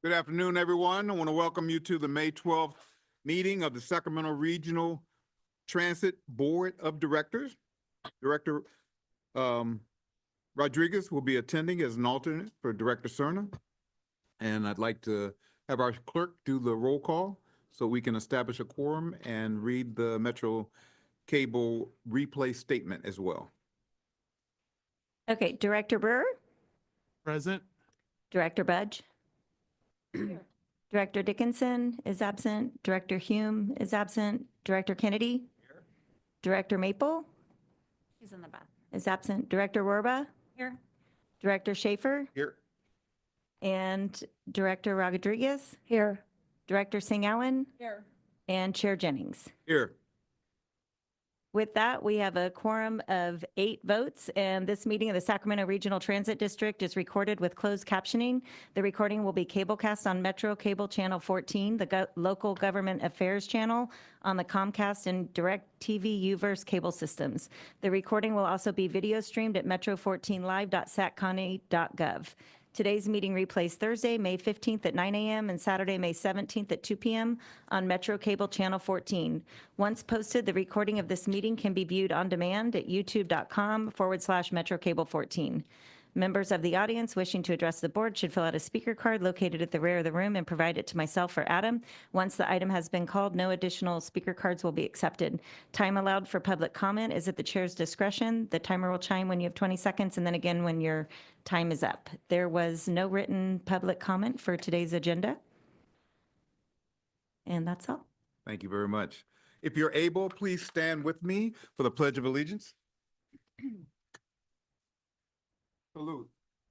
Good afternoon, everyone. I want to welcome you to the May 12th meeting of the Sacramento Regional Transit Board of Directors. Director Rodriguez will be attending as an alternate for Director Cerna. And I'd like to have our clerk do the roll call so we can establish a quorum and read the Metro Cable replay statement as well. Okay, Director Brewer, Present. Director Budge. Director Dickinson is absent. Director Hume is absent. Director Kennedy. Here. Director Maple. He's in the back. Is absent. Director Werba. Here. Director Schaefer. Here. And Director Rodriguez. Here. Director Singh-Allen. Here. And Chair Jennings. Here. With that, we have a quorum of 8 votes, and this meeting of the Sacramento Regional Transit District is recorded with closed captioning. The recording will be cablecast on Metro Cable Channel 14, the local government affairs channel on the Comcast and DirecTV UVerse cable systems. The recording will also be video streamed at metro14live.saccounty.gov. Today's meeting replays Thursday, May 15th at 9 a.m. and Saturday, May 17th at 2 p.m. on Metro Cable Channel 14. Once posted, the recording of this meeting can be viewed on demand at youtube.com/Metro Cable 14. Members of the audience wishing to address the board should fill out a speaker card located at the rear of the room and provide it to myself or Adam. Once the item has been called, no additional speaker cards will be accepted. Time allowed for public comment is at the chair's discretion. The timer will chime when you have 20 seconds and then again when your time is up. There was no written public comment for today's agenda. And that's all. Thank you very much. If you're able, please stand with me for the Pledge of Allegiance. Salute.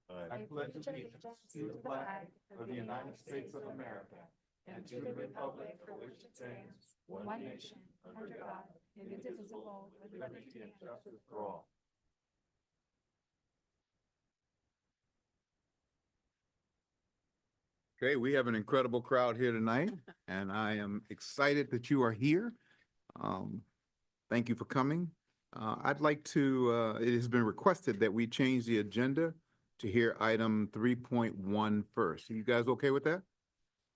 I pledge allegiance to the flag of the United States of America and to the republic for which it stands, one nation, under God, indivisible, with liberty and justice for all. Okay, we have an incredible crowd here tonight, and I am excited that you are here. Thank you for coming. I'd like to, it has been requested that we change the agenda to hear item 3.1 first. Are you guys okay with that?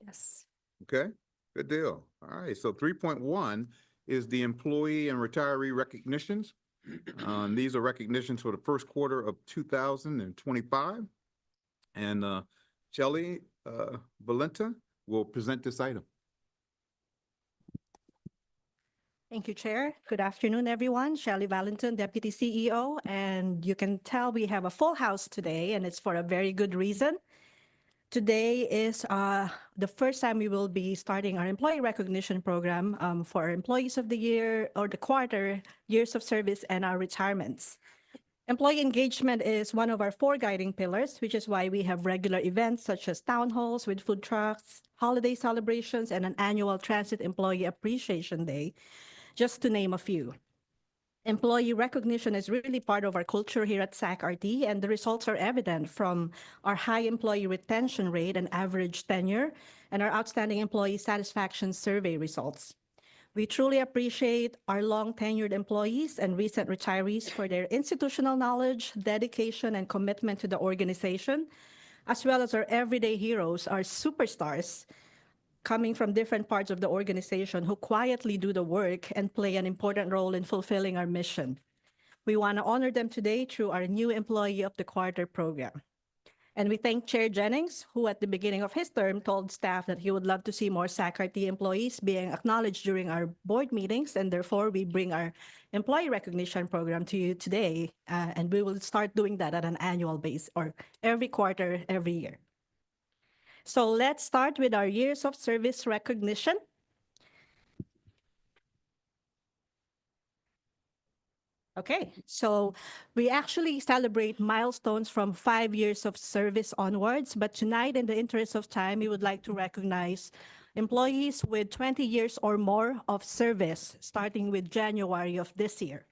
Yes. Okay, good deal. All right, so 3.1 is the employee and retiree recognitions. These are recognitions for the first quarter of 2025. And Shelley Valenta will present this item. Thank you, Chair. Good afternoon, everyone. Shelley Valentin, Deputy CEO, and you can tell we have a full house today, and it's for a very good reason. Today is the first time we will be starting our employee recognition program for our employees of the year or the quarter, years of service, and our retirements. Employee engagement is one of our 4 guiding pillars, which is why we have regular events such as town halls with food trucks, holiday celebrations, and an annual Transit Employee Appreciation Day, just to name a few. Employee recognition is really part of our culture here at SAC-RT, and the results are evident from our high employee retention rate and average tenure, and our outstanding employee satisfaction survey results. We truly appreciate our long-tenured employees and recent retirees for their institutional knowledge, dedication, and commitment to the organization, as well as our everyday heroes, our superstars, coming from different parts of the organization who quietly do the work and play an important role in fulfilling our mission. We want to honor them today through our new Employee of the Quarter program. And we thank Chair Jennings, who at the beginning of his term told staff that he would love to see more SAC-RT employees being acknowledged during our board meetings, and therefore we bring our employee recognition program to you today, and we will start doing that at an annual basis, or every quarter, every year. So let's start with our years of service recognition. Okay, so we actually celebrate milestones from 5 years of service onwards, but tonight, in the interest of time, we would like to recognize employees with 20 years or more of service, starting with January of this year.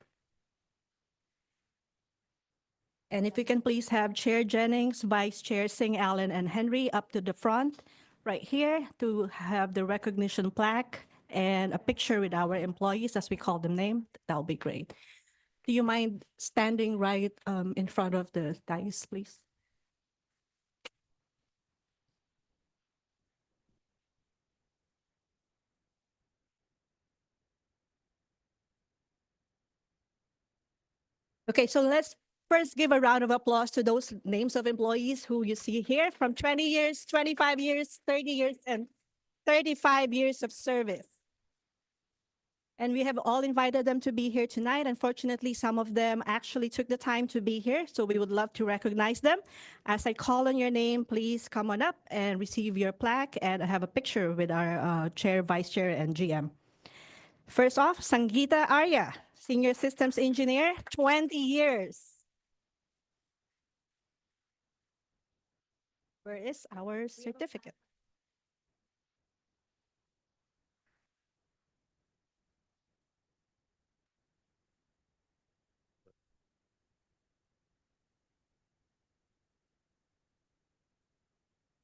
And if we can please have Chair Jennings, Vice Chair Singh-Allen, and Henry up to the front right here to have the recognition plaque and a picture with our employees, as we call them name. That'll be great. Do you mind standing right in front of the dais, please? Okay, so let's first give a round of applause to those names of employees who you see here from 20 years, 25 years, 30 years, and 35 years of service. And we have all invited them to be here tonight. Unfortunately, some of them actually took the time to be here, so we would love to recognize them. As I call on your name, please come on up and receive your plaque and have a picture with our chair, vice chair, and GM. First off, Sangeeta Arya, Senior Systems Engineer, 20 years. Where is our certificate?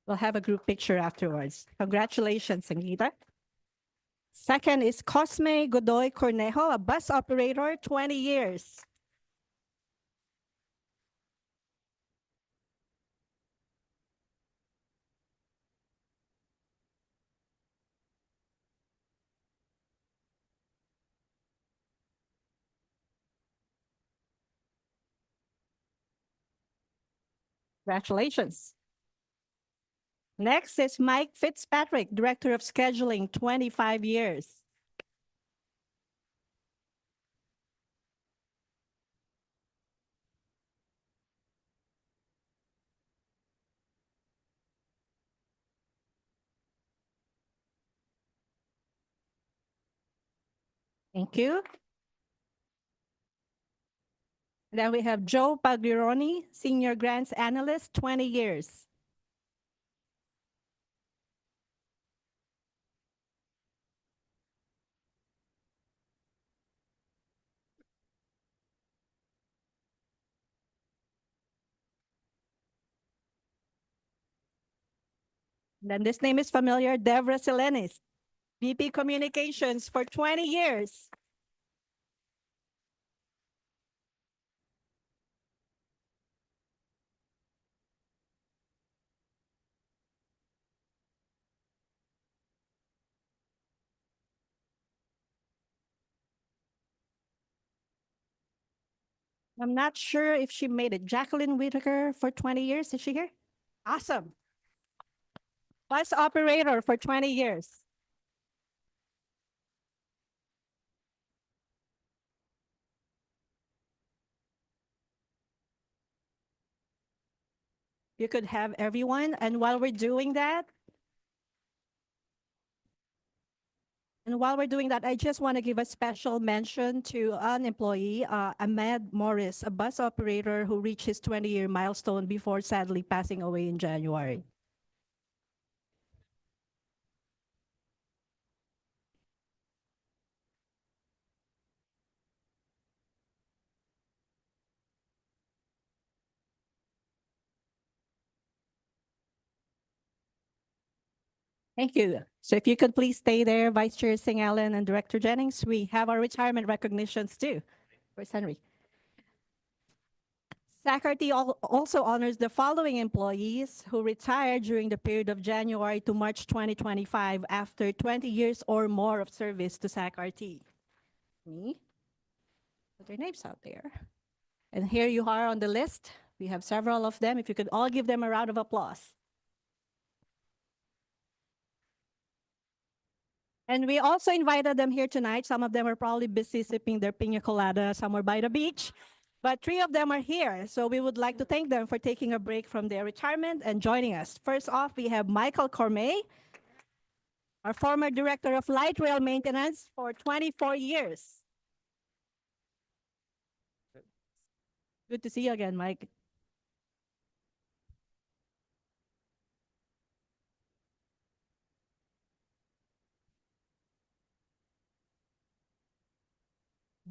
We'll have a group picture afterwards. Congratulations, Sangeeta. Second is Cosme Godoy Cornejo, a bus operator, 20 years. Congratulations. Next is Mike Fitzpatrick, Director of Scheduling, 25 years. Thank you. Then we have Joe Pagliaroni, Senior Grants Analyst, 20 years. Then this name is familiar, Devra Selenis, VP Communications for 20 years. I'm not sure if she made it. Jacqueline Whitaker for 20 years. Is she here? Awesome. Bus operator for 20 years. You could have everyone. And while we're doing that, I just want to give a special mention to an employee, Ahmed Morris, a bus operator who reached his 20-year milestone before sadly passing away in January. Thank you. So if you could please stay there, Vice Chair Singh Allen and Director Jennings, we have our retirement recognitions too. Where's Henry? SACRT also honors the following employees who retired during the period of January to March 2025 after 20 years or more of service to SACRT. Me, put their names out there. And here you are on the list. We have several of them. If you could all give them a round of applause. And we also invited them here tonight. Some of them are probably busy sipping their pina colada somewhere by the beach, but 3 of them are here. So we would like to thank them for taking a break from their retirement and joining us. First off, we have Michael Cormay, our former Director of Light Rail Maintenance for 24 years. Good to see you again, Mike.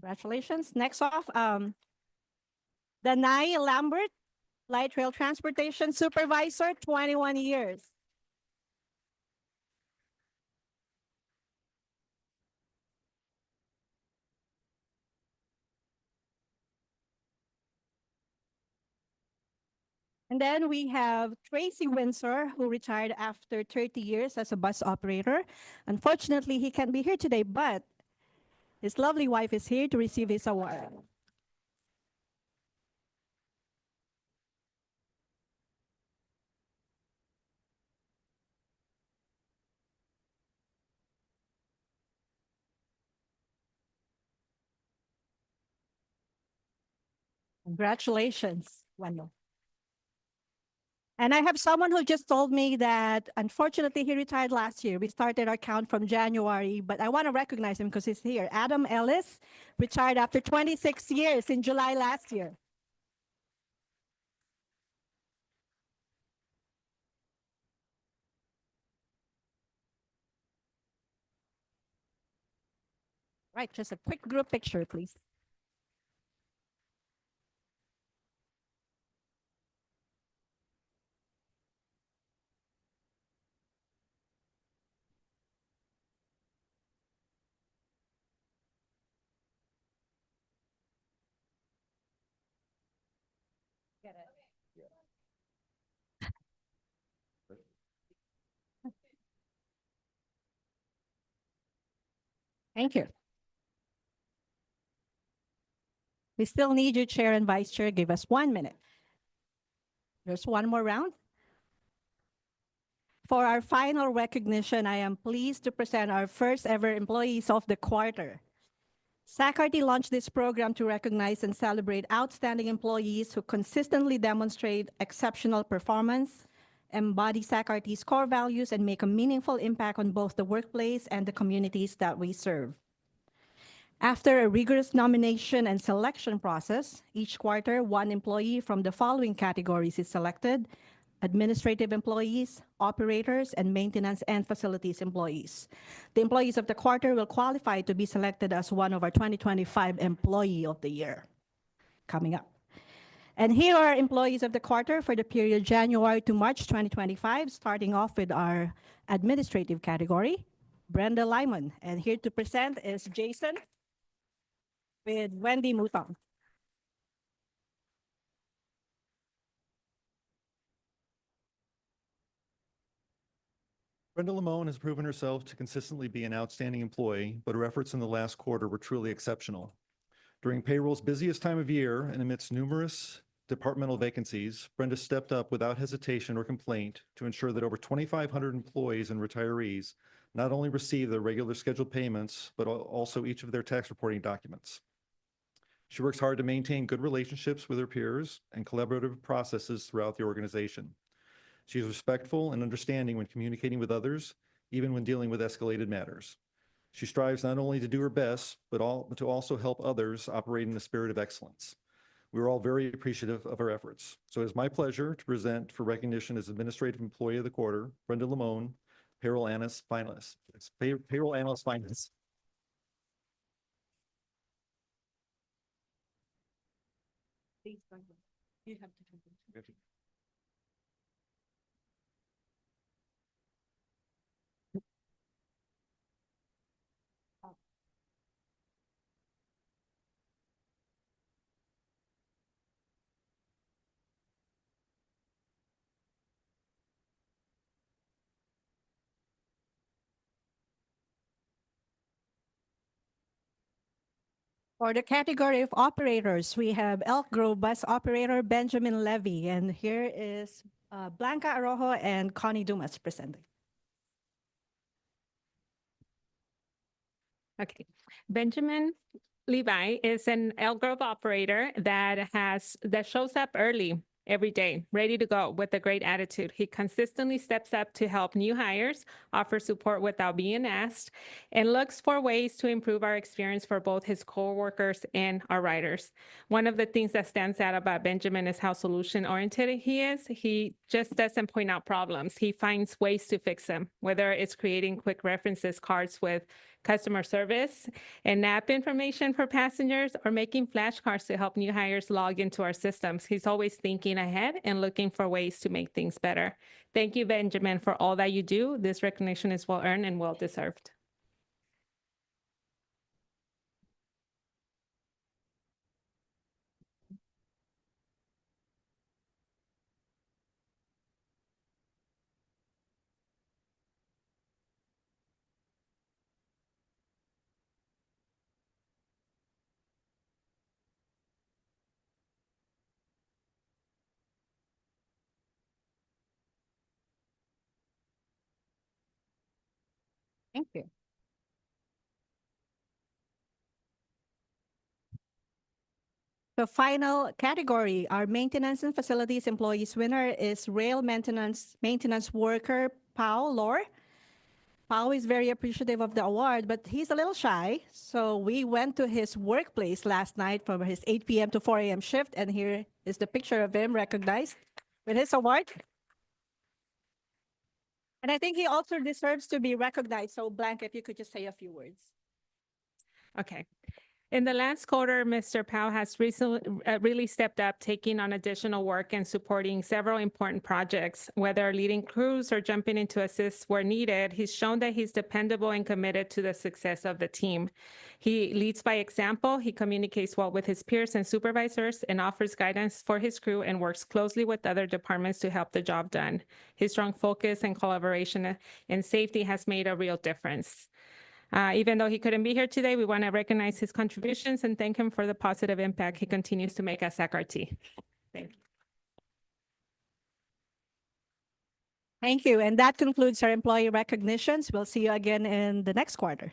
Congratulations. Next off, Danai Lambert, Light Rail Transportation Supervisor, 21 years. And then we have Tracy Windsor, who retired after 30 years as a bus operator. Unfortunately, he can't be here today, but his lovely wife is here to receive his award. Congratulations, Wendell. And I have someone who just told me that unfortunately he retired last year. We started our count from January, but I want to recognize him because he's here. Adam Ellis retired after 26 years in July last year. Right, just a quick group picture, please. Thank you. We still need you, Chair and Vice Chair. Give us 1 minute. There's one more round. For our final recognition, I am pleased to present our first ever Employees of the Quarter. SACRT launched this program to recognize and celebrate outstanding employees who consistently demonstrate exceptional performance, embody SACRT's core values, and make a meaningful impact on both the workplace and the communities that we serve. After a rigorous nomination and selection process, each quarter, one employee from the following categories is selected: administrative employees, operators, and maintenance and facilities employees. The employees of the quarter will qualify to be selected as one of our 2025 Employee of the Year coming up. And here are employees of the quarter for the period January to March 2025, starting off with our administrative category, Brenda Lyman. And here to present is Jason with Wendy Mutong. Brenda Limon has proven herself to consistently be an outstanding employee, but her efforts in the last quarter were truly exceptional. During payroll's busiest time of year and amidst numerous departmental vacancies, Brenda stepped up without hesitation or complaint to ensure that over 2,500 employees and retirees not only receive their regular scheduled payments, but also each of their tax reporting documents. She works hard to maintain good relationships with her peers and collaborative processes throughout the organization. She is respectful and understanding when communicating with others, even when dealing with escalated matters. She strives not only to do her best, but to also help others operate in the spirit of excellence. We are all very appreciative of her efforts. So it is my pleasure to present for recognition as Administrative Employee of the Quarter, Brenda Limon, Payroll Analyst Finalist. Payroll Analyst Finalist. Please, you have to. For the category of operators, we have Elk Grove Bus Operator Benjamin Levy, and here is Blanca Arojo and Connie Dumas presenting. Okay. Benjamin Levi is an Elk Grove operator that shows up early every day, ready to go with a great attitude. He consistently steps up to help new hires, offers support without being asked, and looks for ways to improve our experience for both his coworkers and our riders. One of the things that stands out about Benjamin is how solution-oriented he is. He just doesn't point out problems. He finds ways to fix them, whether it's creating quick references cards with customer service and app information for passengers, or making flashcards to help new hires log into our systems. He's always thinking ahead and looking for ways to make things better. Thank you, Benjamin, for all that you do. This recognition is well-earned and well-deserved. Thank you. The final category, our maintenance and facilities employees winner is rail maintenance worker Pao Lor. Pao is very appreciative of the award, but he's a little shy. So we went to his workplace last night from his 8 p.m. to 4 a.m. shift, and here is the picture of him recognized with his award. And I think he also deserves to be recognized. So Blanca, if you could just say a few words. Okay. In the last quarter, Mr. Powell has recently really stepped up, taking on additional work and supporting several important projects. Whether leading crews or jumping in to assist where needed, he's shown that he's dependable and committed to the success of the team. He leads by example, he communicates well with his peers and supervisors, and offers guidance for his crew and works closely with other departments to help the job done. His strong focus and collaboration and safety has made a real difference. Even though he couldn't be here today, we want to recognize his contributions and thank him for the positive impact he continues to make at SACRT. Thank you. Thank you. And that concludes our employee recognitions. We'll see you again in the next quarter.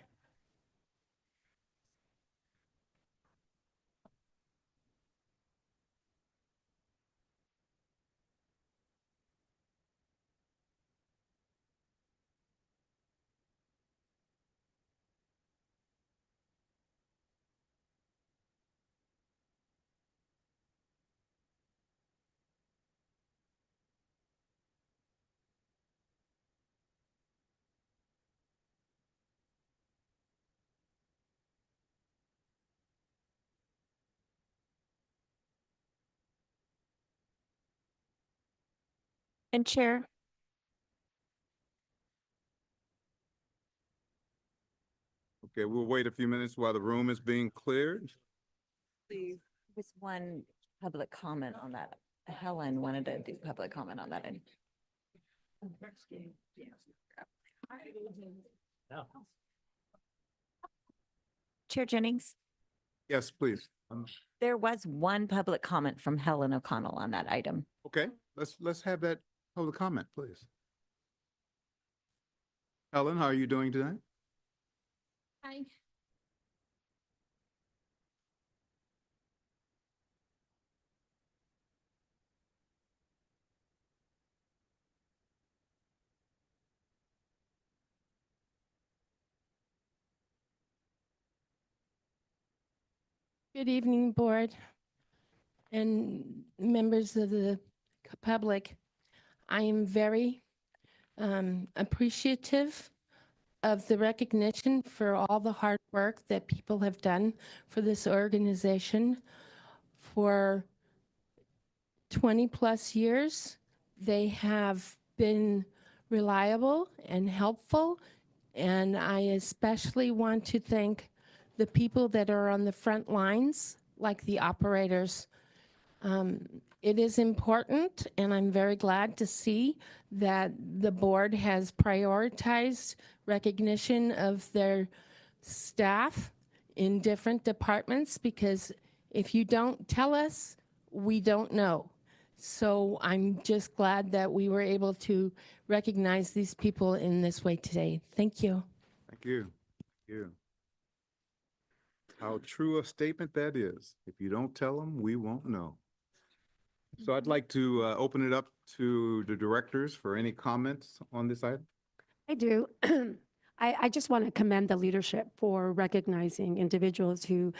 And Chair, Okay, we'll wait a few minutes while the room is being cleared. just one public comment on that. Helen wanted to do public comment on that. Chair Jennings, Yes, please. there was one public comment from Helen O'Connell on that item. Okay, let's have that public comment, please. Helen, how are you doing tonight? Hi. Good evening, board and members of the public. I am very appreciative of the recognition for all the hard work that people have done for this organization for 20 plus years. They have been reliable and helpful, and I especially want to thank the people that are on the front lines, like the operators. It is important, and I'm very glad to see that the board has prioritized recognition of their staff in different departments, because if you don't tell us, we don't know. So I'm just glad that we were able to recognize these people in this way today. Thank you. Thank you. Thank you. How true a statement that is. If you don't tell them, we won't know. So I'd like to open it up to the directors for any comments on this item. I do. I just want to commend the leadership for recognizing individuals who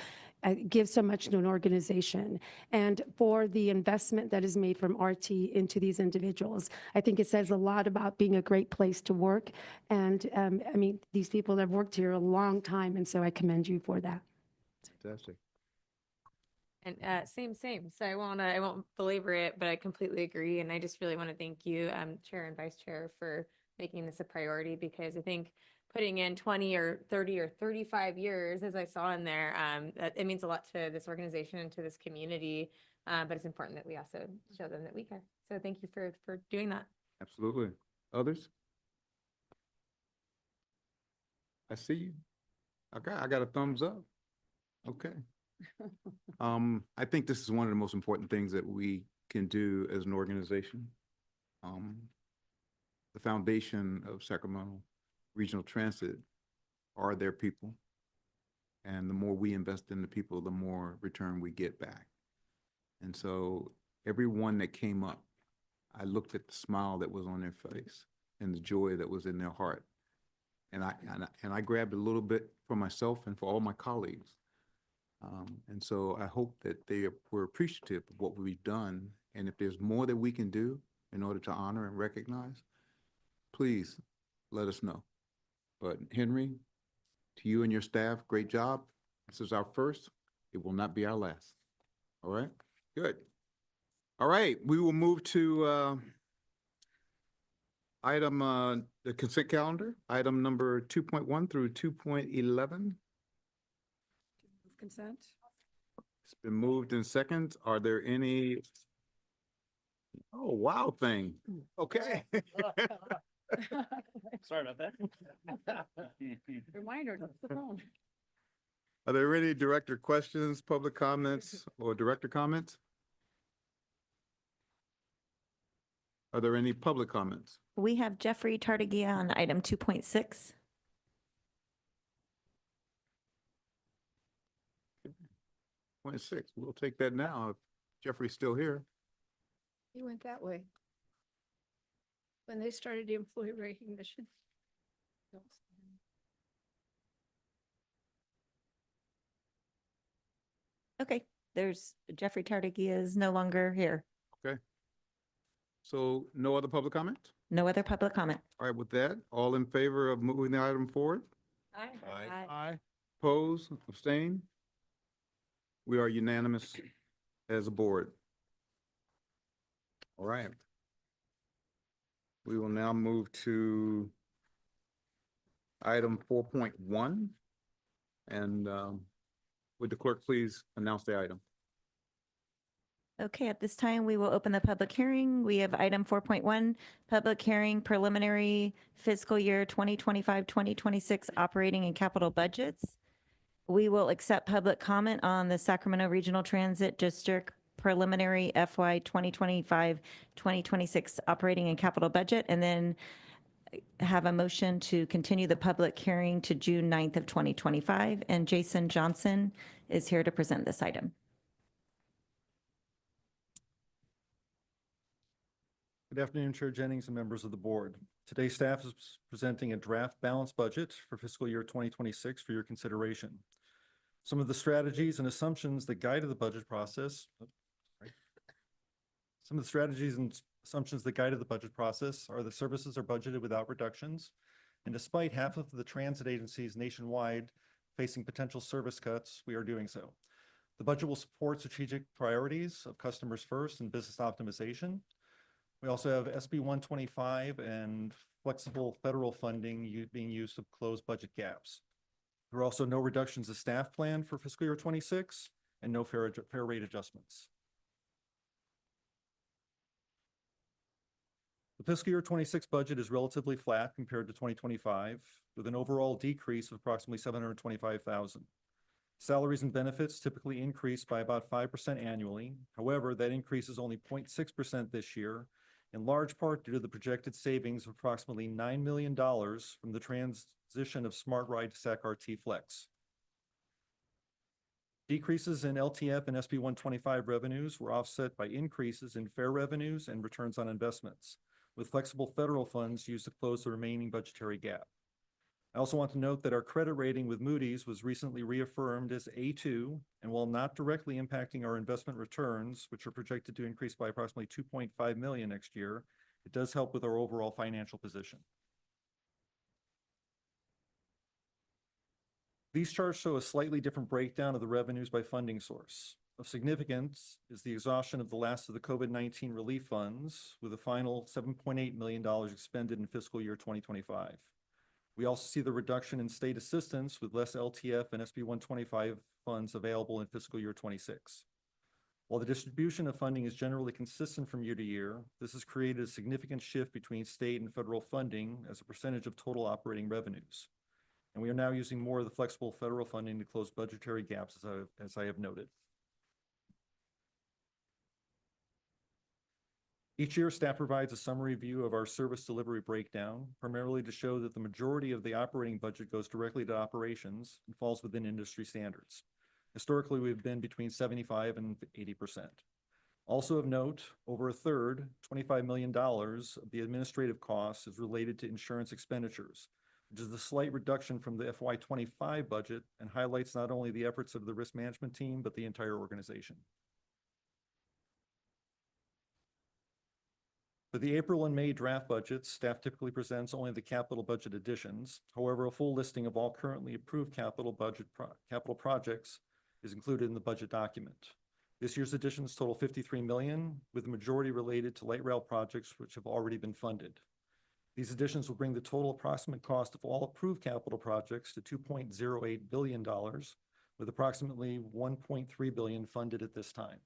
give so much to an organization, and for the investment that is made from RT into these individuals. I think it says a lot about being a great place to work. And I mean, these people have worked here a long time, and so I commend you for that. Fantastic. And same. So I won't belabor it, but I completely agree. And I just really want to thank you, Chair and Vice Chair, for making this a priority, because I think putting in 20 or 30 or 35 years, as I saw in there, it means a lot to this organization and to this community. But it's important that we also show them that we care. So thank you for doing that. Absolutely. Others? I see you. I got a thumbs up. Okay. I think this is one of the most important things that we can do as an organization. The foundation of Sacramento Regional Transit are their people. And the more we invest in the people, the more return we get back. And so everyone that came up, I looked at the smile that was on their face and the joy that was in their heart. And I grabbed a little bit for myself and for all my colleagues. And so I hope that they were appreciative of what we've done. And if there's more that we can do in order to honor and recognize, please let us know. But Henry, to you and your staff, great job. This is our first. It will not be our last. All right? Good. All right, we will move to the consent calendar, item number 2.1 through 2.11. Consent? It's been moved in seconds. Are there any? Oh, wow thing. Okay. Sorry about that. Reminder, that's the phone. Are there any director questions, public comments, or director comments? Are there any public comments? We have Jeffrey Tardagia on item 2.6. 0.6, we'll take that now if Jeffrey's still here. He went that way. When they started the employee recognition. Okay, there's Jeffrey Tardagia is no longer here. Okay. So no other public comment? No other public comment. All right, with that, all in favor of moving the item forward? Aye. Oppose, abstain? We are unanimous as a board. All right. We will now move to item 4.1. And would the clerk please announce the item? Okay, at this time, we will open the public hearing. We have item 4.1, public hearing preliminary fiscal year 2025-2026 operating and capital budgets. We will accept public comment on the Sacramento Regional Transit District preliminary FY 2025-2026 operating and capital budget, and then have a motion to continue the public hearing to June 9th of 2025. And Jason Johnson is here to present this item. Good afternoon, Chair Jennings and members of the board. Today, staff is presenting a draft balanced budget for fiscal year 2026 for your consideration. Some of the strategies and assumptions that guided the budget process. Some of the strategies and assumptions that guided the budget process are the services are budgeted without reductions. And despite half of the transit agencies nationwide facing potential service cuts, we are doing so. The budget will support strategic priorities of customers first and business optimization. We also have SB 125 and flexible federal funding being used to close budget gaps. There are also no reductions to staff plan for fiscal year 26 and no fair rate adjustments. The fiscal year 26 budget is relatively flat compared to 2025, with an overall decrease of approximately $725,000. Salaries and benefits typically increase by about 5% annually. However, that increase is only 0.6% this year, in large part due to the projected savings of approximately $9 million from the transition of Smart Ride to SAC-RT Flex. Decreases in LTF and SB 125 revenues were offset by increases in fare revenues and returns on investments, with flexible federal funds used to close the remaining budgetary gap. I also want to note that our credit rating with Moody's was recently reaffirmed as A2, and while not directly impacting our investment returns, which are projected to increase by approximately $2.5 million next year, it does help with our overall financial position. These charts show a slightly different breakdown of the revenues by funding source. Of significance is the exhaustion of the last of the COVID-19 relief funds, with a final $7.8 million expended in fiscal year 2025. We also see the reduction in state assistance with less LTF and SB 125 funds available in fiscal year 26. While the distribution of funding is generally consistent from year to year, this has created a significant shift between state and federal funding as a percentage of total operating revenues. And we are now using more of the flexible federal funding to close budgetary gaps, as I have noted. Each year, staff provides a summary view of our service delivery breakdown, primarily to show that the majority of the operating budget goes directly to operations and falls within industry standards. Historically, we've been between 75 and 80%. Also of note, over a third, $25 million of the administrative costs is related to insurance expenditures, which is a slight reduction from the FY25 budget and highlights not only the efforts of the risk management team, but the entire organization. For the April and May draft budgets, staff typically presents only the capital budget additions. However, a full listing of all currently approved capital projects is included in the budget document. This year's additions total $53 million, with the majority related to light rail projects which have already been funded. These additions will bring the total approximate cost of all approved capital projects to $2.08 billion, with approximately $1.3 billion funded at this time.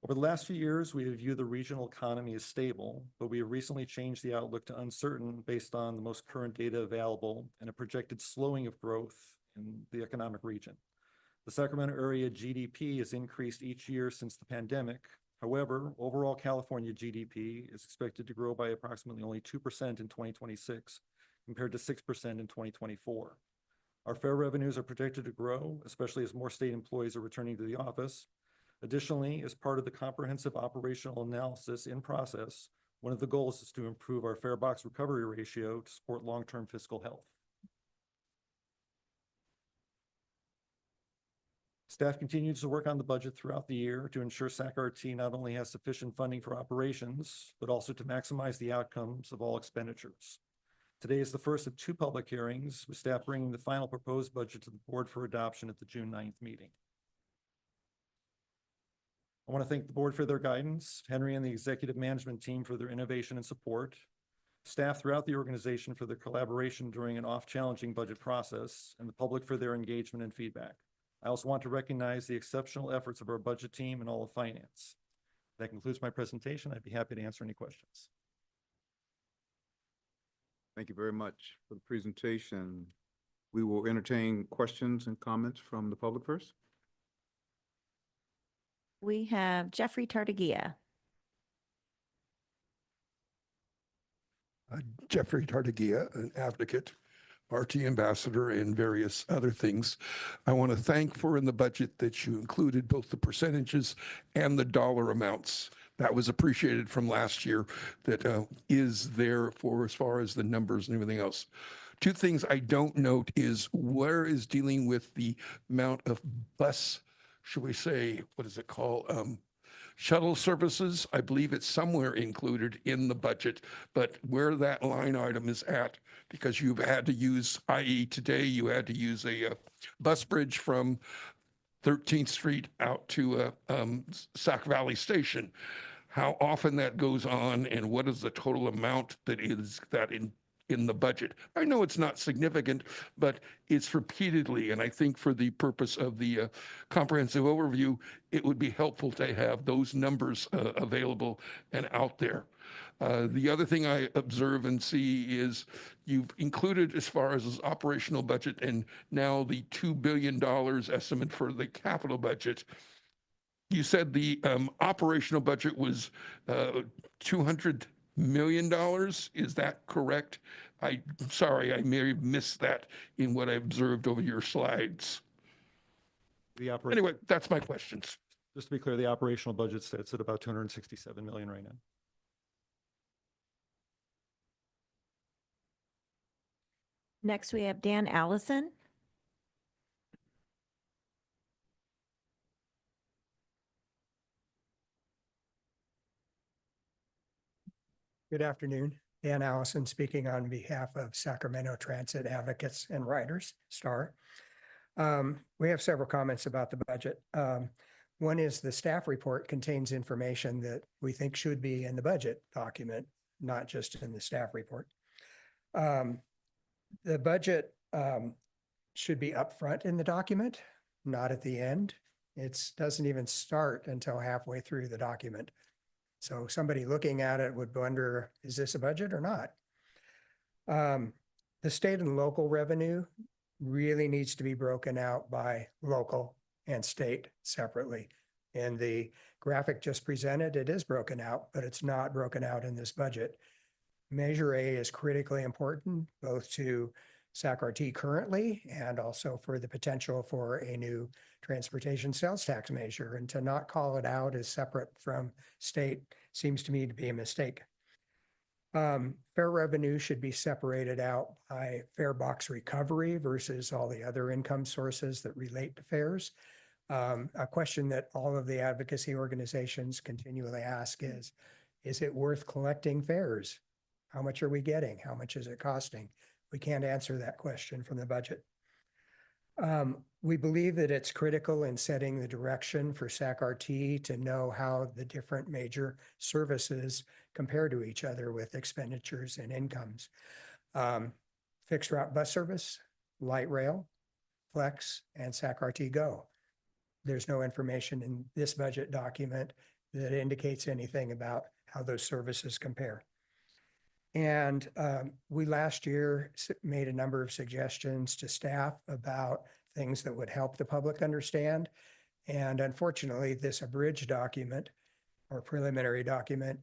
Over the last few years, we have viewed the regional economy as stable, but we have recently changed the outlook to uncertain based on the most current data available and a projected slowing of growth in the economic region. The Sacramento area GDP has increased each year since the pandemic. However, overall California GDP is expected to grow by approximately only 2% in 2026, compared to 6% in 2024. Our fare revenues are projected to grow, especially as more state employees are returning to the office. Additionally, as part of the comprehensive operational analysis in process, one of the goals is to improve our fare box recovery ratio to support long-term fiscal health. Staff continues to work on the budget throughout the year to ensure SAC-RT not only has sufficient funding for operations, but also to maximize the outcomes of all expenditures. Today is the first of 2 public hearings, with staff bringing the final proposed budget to the board for adoption at the June 9th meeting. I want to thank the board for their guidance, Henry and the executive management team for their innovation and support, staff throughout the organization for their collaboration during an oft-challenging budget process, and the public for their engagement and feedback. I also want to recognize the exceptional efforts of our budget team and all of finance. That concludes my presentation. I'd be happy to answer any questions. Thank you very much for the presentation. We will entertain questions and comments from the public first. We have Jeffrey Tartagia. Jeffrey Tartagia, an advocate, RT ambassador, and various other things. I want to thank for in the budget that you included both the percentages and the dollar amounts. That was appreciated from last year. That is there for as far as the numbers and everything else. 2 things I don't note is where is dealing with the amount of bus, should we say, what is it called? Shuttle services. I believe it's somewhere included in the budget, but where that line item is at, because you've had to use, i.e. today, you had to use a bus bridge from 13th Street out to Sac Valley Station. How often that goes on, and what is the total amount that is that in the budget? I know it's not significant, but it's repeatedly, and I think for the purpose of the comprehensive overview, it would be helpful to have those numbers available and out there. The other thing I observe and see is you've included, as far as operational budget, and now the $2 billion estimate for the capital budget. You said the operational budget was $200 million. Is that correct? I'm sorry, I may have missed that in what I observed over your slides. Anyway, that's my questions. Just to be clear, the operational budget sits at about $267 million right now. Next, we have Dan Allison. Good afternoon. Dan Allison speaking on behalf of Sacramento Transit Advocates and Riders, STAR. We have several comments about the budget. One is the staff report contains information that we think should be in the budget document, not just in the staff report. The budget should be upfront in the document, not at the end. It doesn't even start until halfway through the document. So somebody looking at it would wonder, is this a budget or not? The state and local revenue really needs to be broken out by local and state separately. In the graphic just presented, it is broken out, but it's not broken out in this budget. Measure A is critically important, both to SACRT currently, and also for the potential for a new transportation sales tax measure. And to not call it out as separate from state seems to me to be a mistake. Fare revenue should be separated out by fare box recovery versus all the other income sources that relate to fares. A question that all of the advocacy organizations continually ask is it worth collecting fares? How much are we getting? How much is it costing? We can't answer that question from the budget. We believe that it's critical in setting the direction for SACRT to know how the different major services compare to each other with expenditures and incomes. Fixed route bus service, light rail, flex, and SACRT Go. There's no information in this budget document that indicates anything about how those services compare. And we last year made a number of suggestions to staff about things that would help the public understand. And unfortunately, this abridged document or preliminary document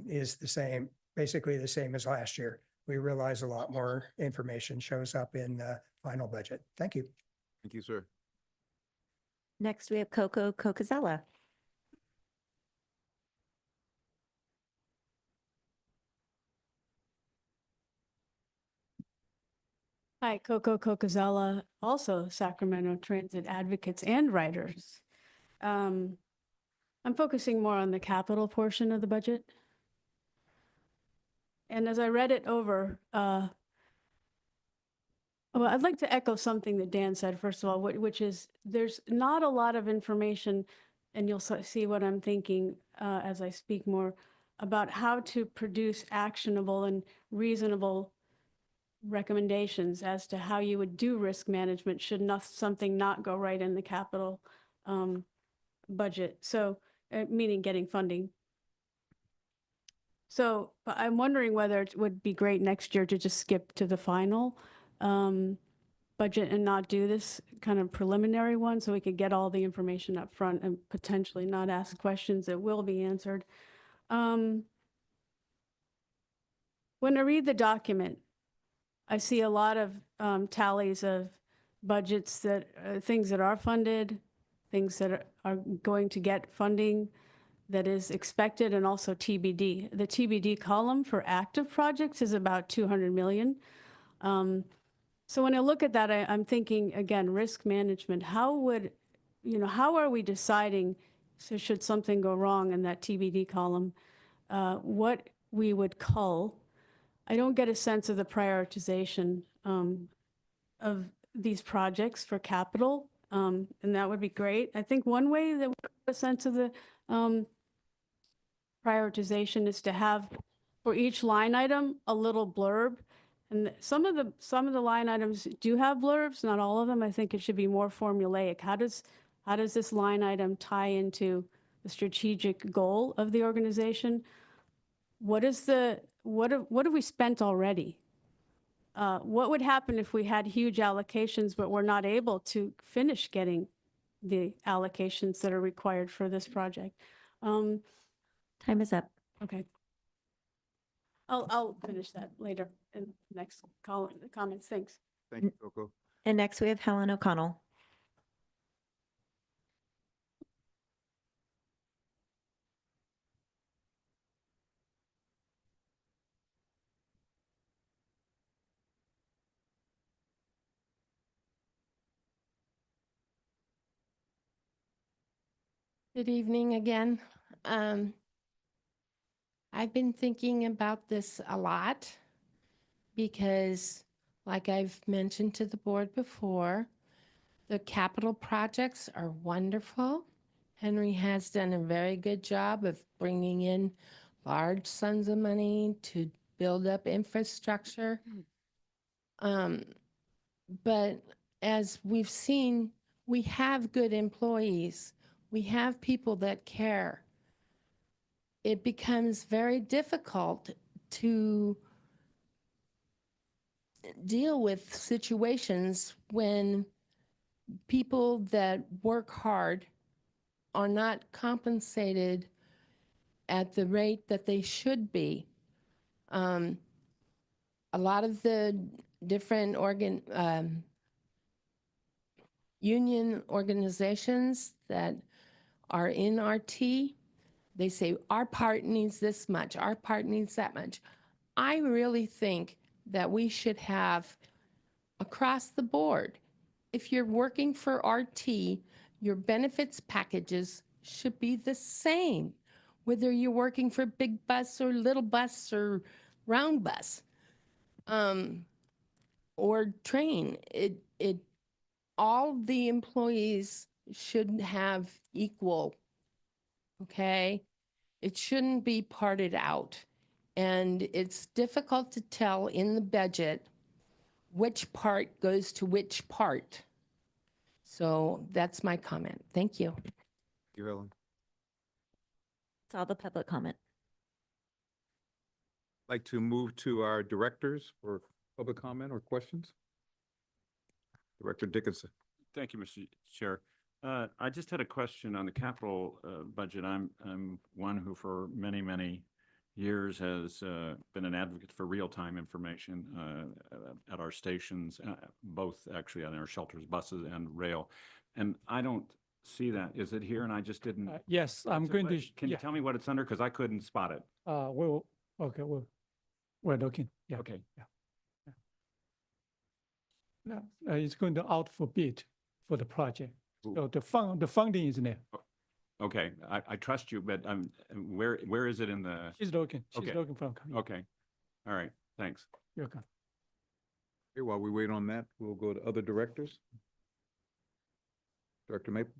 is the same, basically the same as last year. We realize a lot more information shows up in the final budget. Thank you. Thank you, sir. Next, we have Coco Cocazella. Hi, Coco Cocazella, also Sacramento Transit advocates and writers. I'm focusing more on the capital portion of the budget. And as I read it over, well, I'd like to echo something that Dan said, first of all, which is there's not a lot of information, and you'll see what I'm thinking as I speak more about how to produce actionable and reasonable recommendations as to how you would do risk management should something not go right in the capital budget. So, meaning getting funding. So I'm wondering whether it would be great next year to just skip to the final budget and not do this kind of preliminary one so we could get all the information up front and potentially not ask questions that will be answered. When I read the document, I see a lot of tallies of budgets that things that are funded, things that are going to get funding that is expected, and also TBD. The TBD column for active projects is about 200 million. So when I look at that, I'm thinking, again, risk management. How are we deciding, so should something go wrong in that TBD column, what we would cull? I don't get a sense of the prioritization of these projects for capital, and that would be great. I think one way that we get a sense of the prioritization is to have for each line item a little blurb, and some of the line items do have blurbs, not all of them. I think it should be more formulaic. How does this line item tie into the strategic goal of the organization? What have we spent already? What would happen if we had huge allocations, but we're not able to finish getting the allocations that are required for this project? Time is up. Okay. I'll finish that later in the next comments. Thanks. Thank you, Coco. And next, we have Helen O'Connell. Good evening again. I've been thinking about this a lot because, like I've mentioned to the board before, the capital projects are wonderful. Henry has done a very good job of bringing in large sums of money to build up infrastructure. But as we've seen, we have good employees. We have people that care. It becomes very difficult to deal with situations when people that work hard are not compensated at the rate that they should be. A lot of the different union organizations that are in RT. They say, our part needs this much, our part needs that much. I really think that we should have across the board, if you're working for RT, your benefits packages should be the same, whether you're working for big bus or little bus or round bus, or train. All the employees should have equal, okay? It shouldn't be parted out. And it's difficult to tell in the budget which part goes to which part. So that's my comment. Thank you. You, Helen. That's all the public comment. Like to move to our directors for public comment or questions? Director Dickinson. Thank you, Mr. Chair. I just had a question on the capital budget. I'm one who for many, many years has been an advocate for real-time information at our stations, both actually on our shelters, buses and rail. And I don't see that. Is it here? And I just didn't. Yes, I'm going to. Can you tell me what it's under? Because I couldn't spot it. Okay, we're looking. Yeah. Okay. No, it's going to out for bid for the project. Ooh. So the funding is there. Okay, I trust you, but where is it in the? She's looking. She's Okay. looking for. Okay, all right, thanks. You're welcome. Okay, while we wait on that, we'll go to other directors. Director Maple.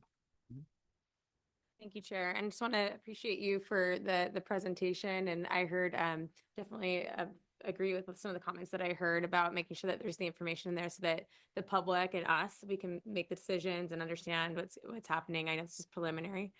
Thank you, Chair. And just want to appreciate you for the presentation. And I heard definitely agree with some of the comments that I heard about making sure that there's the information in there so that the public and us, we can make the decisions and understand what's happening. I know this is preliminary.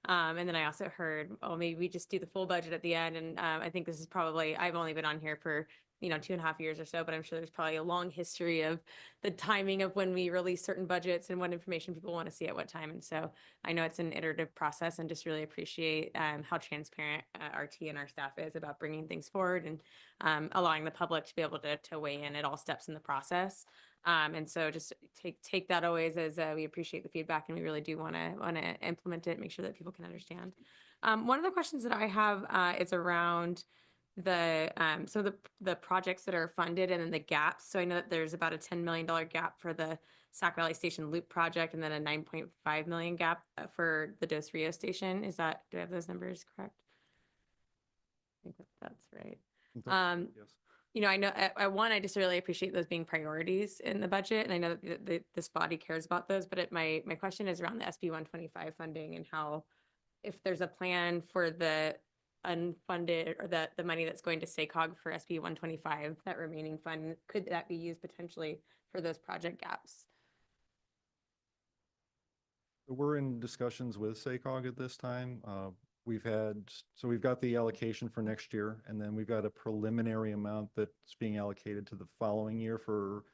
And then I also heard, oh, maybe we just do the full budget at the end. And I think this is probably, I've only been on here for 2.5 years or so, but I'm sure there's probably a long history of the timing of when we release certain budgets and what information people want to see at what time. And so I know it's an iterative process and just really appreciate how transparent RT and our staff is about bringing things forward and allowing the public to be able to weigh in at all steps in the process. And so just take that always as we appreciate the feedback and we really do want to implement it, make sure that people can understand. One of the questions that I have is around the projects that are funded and then the gaps. So I know that there's about a $10 million gap for the Sac Valley Station Loop project and then a $9.5 million gap for the Dos Rios station. Do I have those numbers correct? I think that's right. Yes. I know I just really appreciate those being priorities in the budget. And I know that this body cares about those, but my question is around the SB 125 funding and how, if there's a plan for the unfunded or the money that's going to SACOG for SB 125, that remaining fund, could that be used potentially for those project gaps? We're in discussions with SACOG at this time. We've got the allocation for next year, and then we've got a preliminary amount that's being allocated to the following year for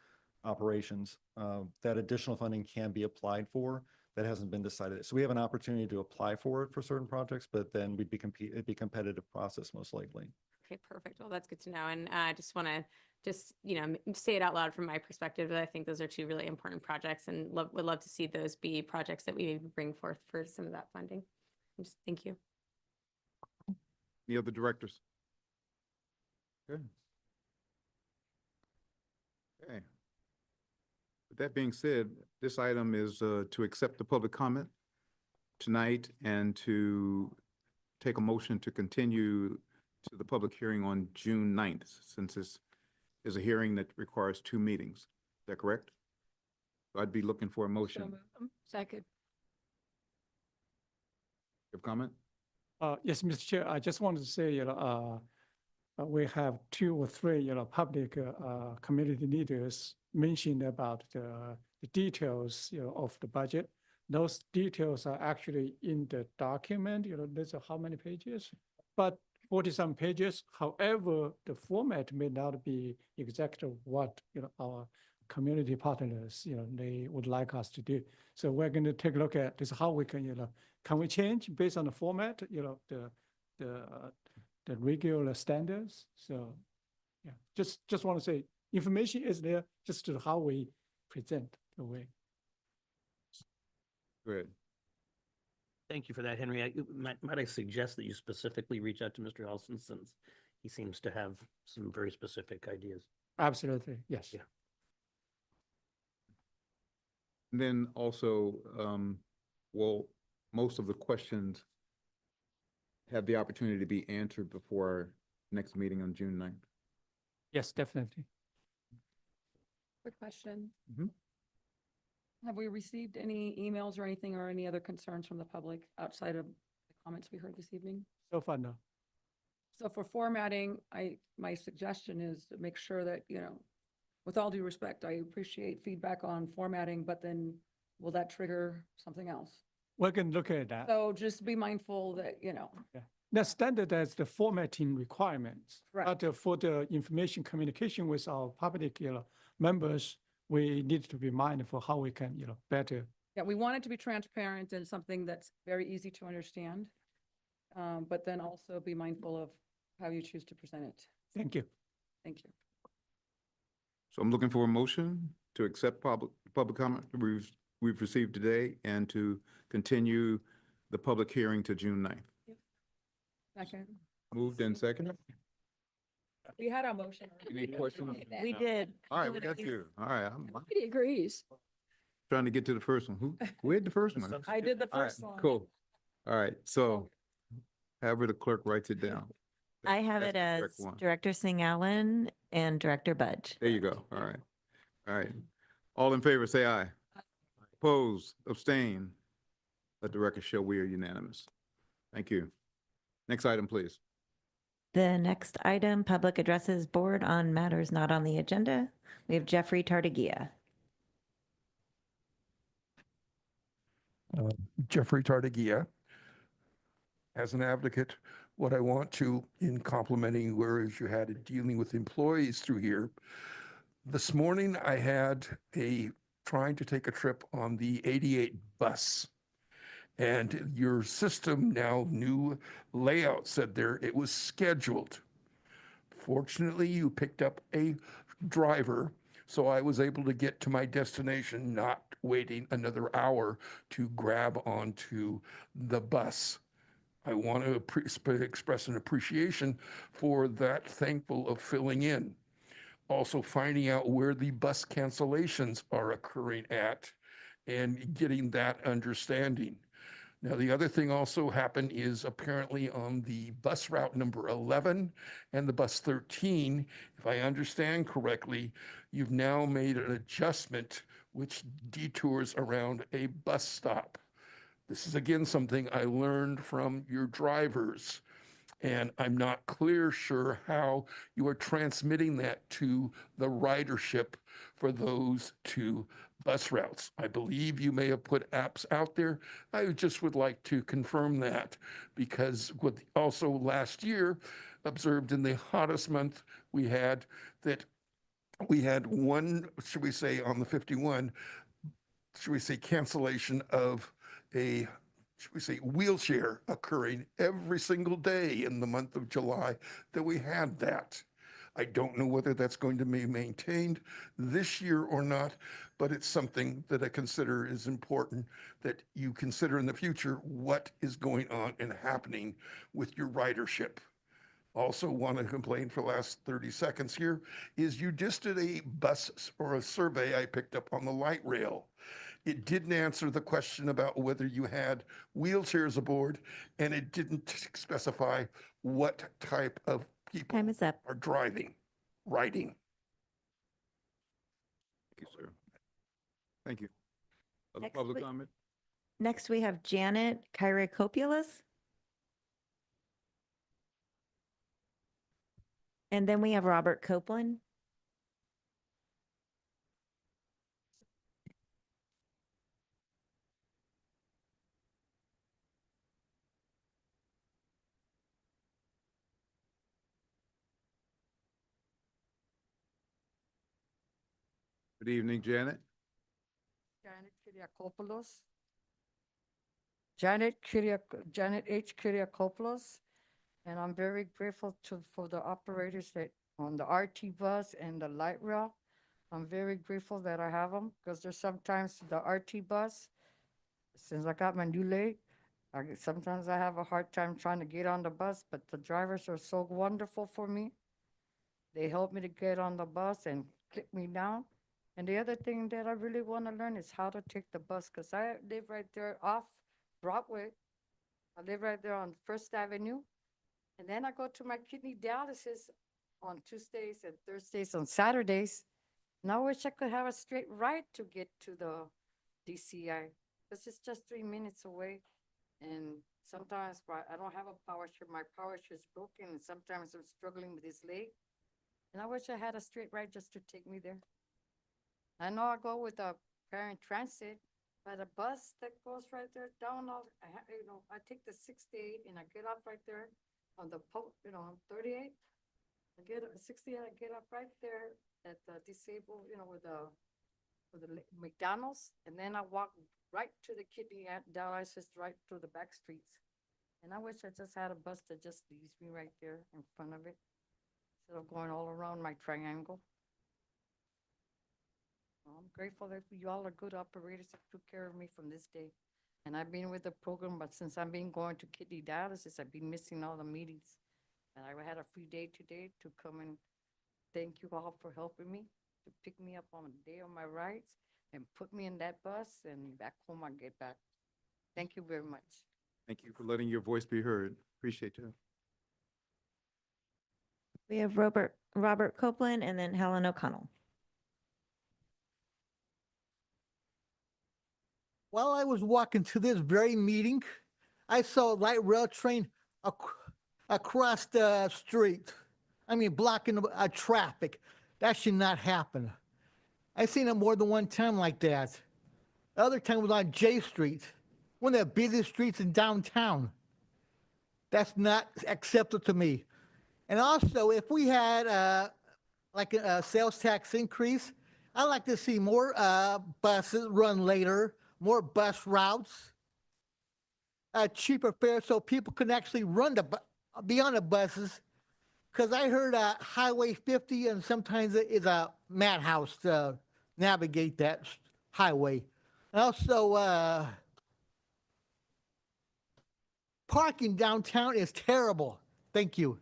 operations. That additional funding can be applied for. That hasn't been decided. So we have an opportunity to apply for it for certain projects, but then it'd be competitive process most likely. Okay, perfect. Well, that's good to know. And I just want to say it out loud from my perspective that I think those are two really important projects and would love to see those be projects that we maybe bring forth for some of that funding. Thank you. Any other directors? Good. Okay. With that being said, this item is to accept the public comment tonight and to take a motion to continue to the public hearing on June 9th, since this is a hearing that requires 2 meetings. Is that correct? I'd be looking for a motion. Second. Have comment? Yes, Mr. Chair, I just wanted to say, we have 2 or 3, public community leaders mentioned about the details, of the budget. Those details are actually in the document, there's how many pages? But 40-some pages. However, the format may not be exactly what, our community partners, they would like us to do. So we're going to take a look at this, how we can, can we change based on the format, the regular standards? So, yeah, just want to say information is there, just to how we present the way. Good. Thank you for that, Henry. Might I suggest that you specifically reach out to Mr. Olson since he seems to have some very specific ideas? Absolutely, yes. Yeah. And then also, well, most of the questions have the opportunity to be answered before our next meeting on June 9th. Yes, definitely. Quick question. Mhm. Have we received any emails or anything or any other concerns from the public outside of the comments we heard this evening? So far, no. So for formatting, my suggestion is to make sure that, with all due respect, I appreciate feedback on formatting, but then will that trigger something else? We can look at that. So just be mindful that, That's standard as the formatting requirements. Correct. But for the information communication with our public, members, we need to be mindful how we can, better. yeah, we want it to be transparent and something that's very easy to understand. But then also be mindful of how you choose to present it. Thank you. Thank you. So I'm looking for a motion to accept public comment we've received today and to continue the public hearing to June 9th. Second. Moved and seconded. We had our motion. Any questions? We did. All right, we got you. All right, I'm He agrees. trying to get to the first one. Who had the first one? I did the All right, first one. cool. All right, so however the clerk writes it down. I have That's it the as correct one. Director Singh Allen and Director Budge. There you go. All right. All right. All in favor, say aye. Oppose, abstain. Let the record show we are unanimous. Thank you. Next item, please. The next item, public addresses board on matters not on the agenda. We have Jeffrey Tardagia. Jeffrey Tardagia. As an advocate, what I want to, in complimenting whereas you had it dealing with employees through here, this morning I had trying to take a trip on the 88 bus. And your system now, new layout said there it was scheduled. Fortunately, you picked up a driver, so I was able to get to my destination, not waiting another hour to grab onto the bus. I want to express an appreciation for that, thankful of filling in. Also finding out where the bus cancellations are occurring at and getting that understanding. Now, the other thing also happened is apparently on the bus route number 11 and the bus 13, if I understand correctly, you've now made an adjustment which detours around a bus stop. This is again something I learned from your drivers, and I'm not sure how you are transmitting that to the ridership for those two bus routes. I believe you may have put apps out there. I just would like to confirm that, because what also last year observed in the hottest month we had one, should we say on the 51, should we say cancellation of a, should we say, wheelchair occurring every single day in the month of July that we had that. I don't know whether that's going to be maintained this year or not, but it's something that I consider is important, that you consider in the future what is going on and happening with your ridership. Also want to complain for the last 30 seconds here is you just did a bus or a survey I picked up on the light rail. It didn't answer the question about whether you had wheelchairs aboard, and it didn't specify what type of people Time is up. are riding. Thank you, sir. Thank you. Other Next public we- comment? Next, we have Janet Kyriakopoulos. And then we have Robert Copeland. Good evening, Janet. Janet Kyriakopoulos. Janet H. Kyriakopoulos. And I'm very grateful for the operators that on the RT bus and the light rail. I'm very grateful that I have them because there's sometimes the RT bus, since I got my new leg, sometimes I have a hard time trying to get on the bus, but the drivers are so wonderful for me. They help me to get on the bus and clip me down. And the other thing that I really want to learn is how to take the bus because I live right there off Broadway. I live right there on First Avenue. And then I go to my kidney dialysis on Tuesdays and Thursdays and Saturdays. And I wish I could have a straight ride to get to the DCI because it's just 3 minutes away. And sometimes I don't have a power chair. My power chair is broken, and sometimes I'm struggling with this leg. And I wish I had a straight ride just to take me there. I know I go with a parent transit, but a bus that goes right there down I take the 68 and I get off right there on the 38. I get 68, I get off right there at the disabled, with the McDonald's, and then I walk right to the kidney dialysis right through the back streets. And I wish I just had a bus that just leaves me right there in front of it, instead of going all around my triangle. I'm grateful that you all are good operators that took care of me from this day. And I've been with the program, but since I've been going to kidney dialysis, I've been missing all the meetings. And I had a free day today to come and thank you all for helping me to pick me up on the day of my rides and put me in that bus and back home I get back. Thank you very much. Thank you for letting your voice be heard. Appreciate you. We have Robert Copeland and then Helen O'Connell. While I was walking to this very meeting, I saw a light rail train across the street. I mean, blocking traffic. That should not happen. I've seen it more than one time like that. The other time was on J Street, one of the busiest streets in downtown. That's not acceptable to me. And also, if we had like a sales tax increase, I'd like to see more buses run later, more bus routes, cheaper fares so people can actually be on the buses. Because I heard Highway 50 and sometimes it is a madhouse to navigate that highway. And also, parking downtown is terrible. Thank you.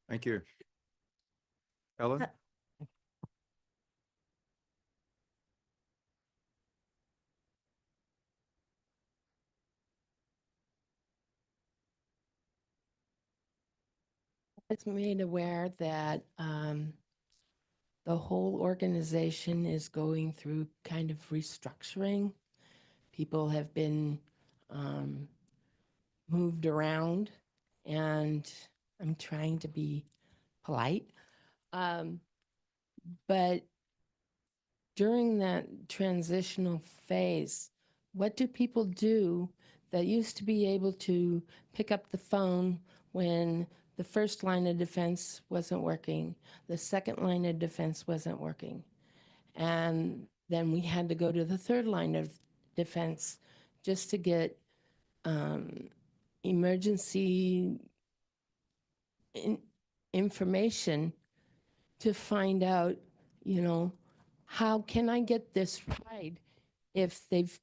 Thank you. Ellen? I was made aware that the whole organization is going through kind of restructuring. People have been moved around, and I'm trying to be polite. But during that transitional phase, what do people do that used to be able to pick up the phone when the first line of defense wasn't working, the second line of defense wasn't working, and then we had to go to the third line of defense just to get emergency information to find out, how can I get this ride if they've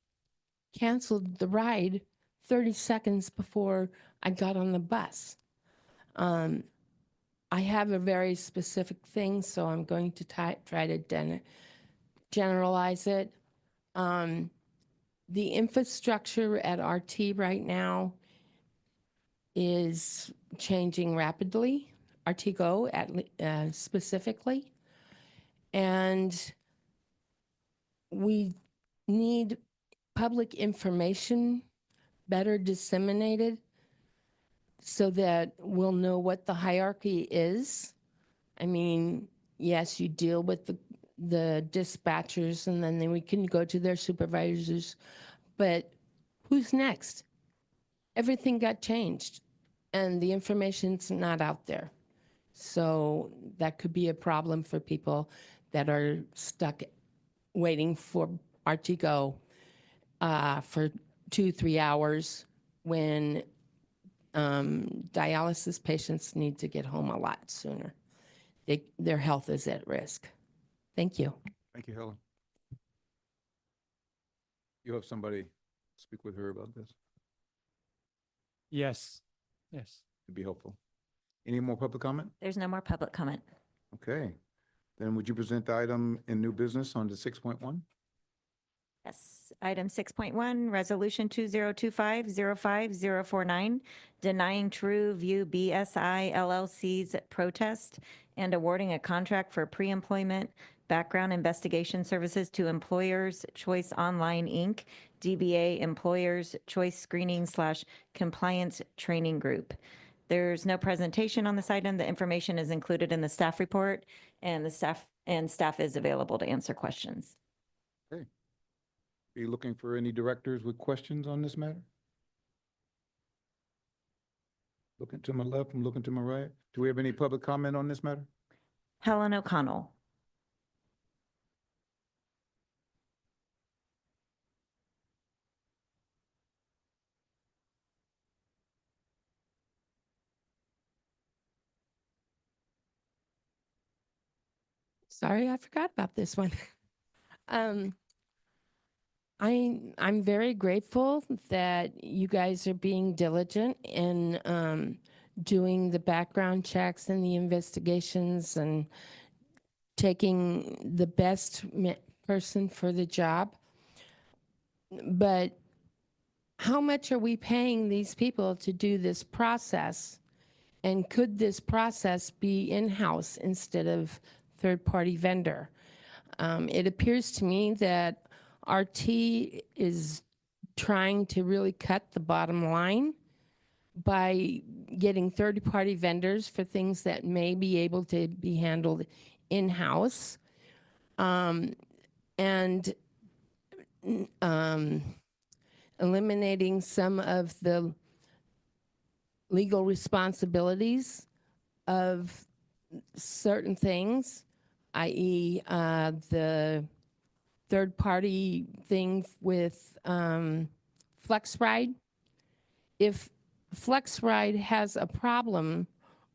canceled the ride 30 seconds before I got on the bus? I have a very specific thing, so I'm going to try to generalize it. The infrastructure at RT right now is changing rapidly, RT-GO specifically. And we need public information better disseminated so that we'll know what the hierarchy is. I mean, yes, you deal with the dispatchers and then we can go to their supervisors, but who's next? Everything got changed and the information's not out there. So that could be a problem for people that are stuck waiting for RT-GO for 2-3 hours when dialysis patients need to get home a lot sooner. their health is at risk. Thank you. Thank you, Helen. You have somebody speak with her about this? Yes, yes. It'd be helpful. Any more public comment? There's no more public comment. Okay. Then would you present the item in new business on the 6.1? Yes, item 6.1, resolution 2025-05049, denying True View BSI LLC's protest and awarding a contract for pre-employment background investigation services to Employers Choice Online, Inc., DBA Employers Choice Screening / Compliance Training Group. There's no presentation on this item. The information is included in the staff report, and staff is available to answer questions. Okay. Are you looking for any directors with questions on this matter? Looking to my left, I'm looking to my right. Do we have any public comment on this matter? Helen O'Connell. Sorry, I forgot about this one. I'm very grateful that you guys are being diligent in doing the background checks and the investigations and taking the best person for the job. But how much are we paying these people to do this process? And could this process be in-house instead of third-party vendor? It appears to me that RT is trying to really cut the bottom line by getting third-party vendors for things that may be able to be handled in-house. And eliminating some of the legal responsibilities of certain things, i.e. The third-party thing with FlexRide. If FlexRide has a problem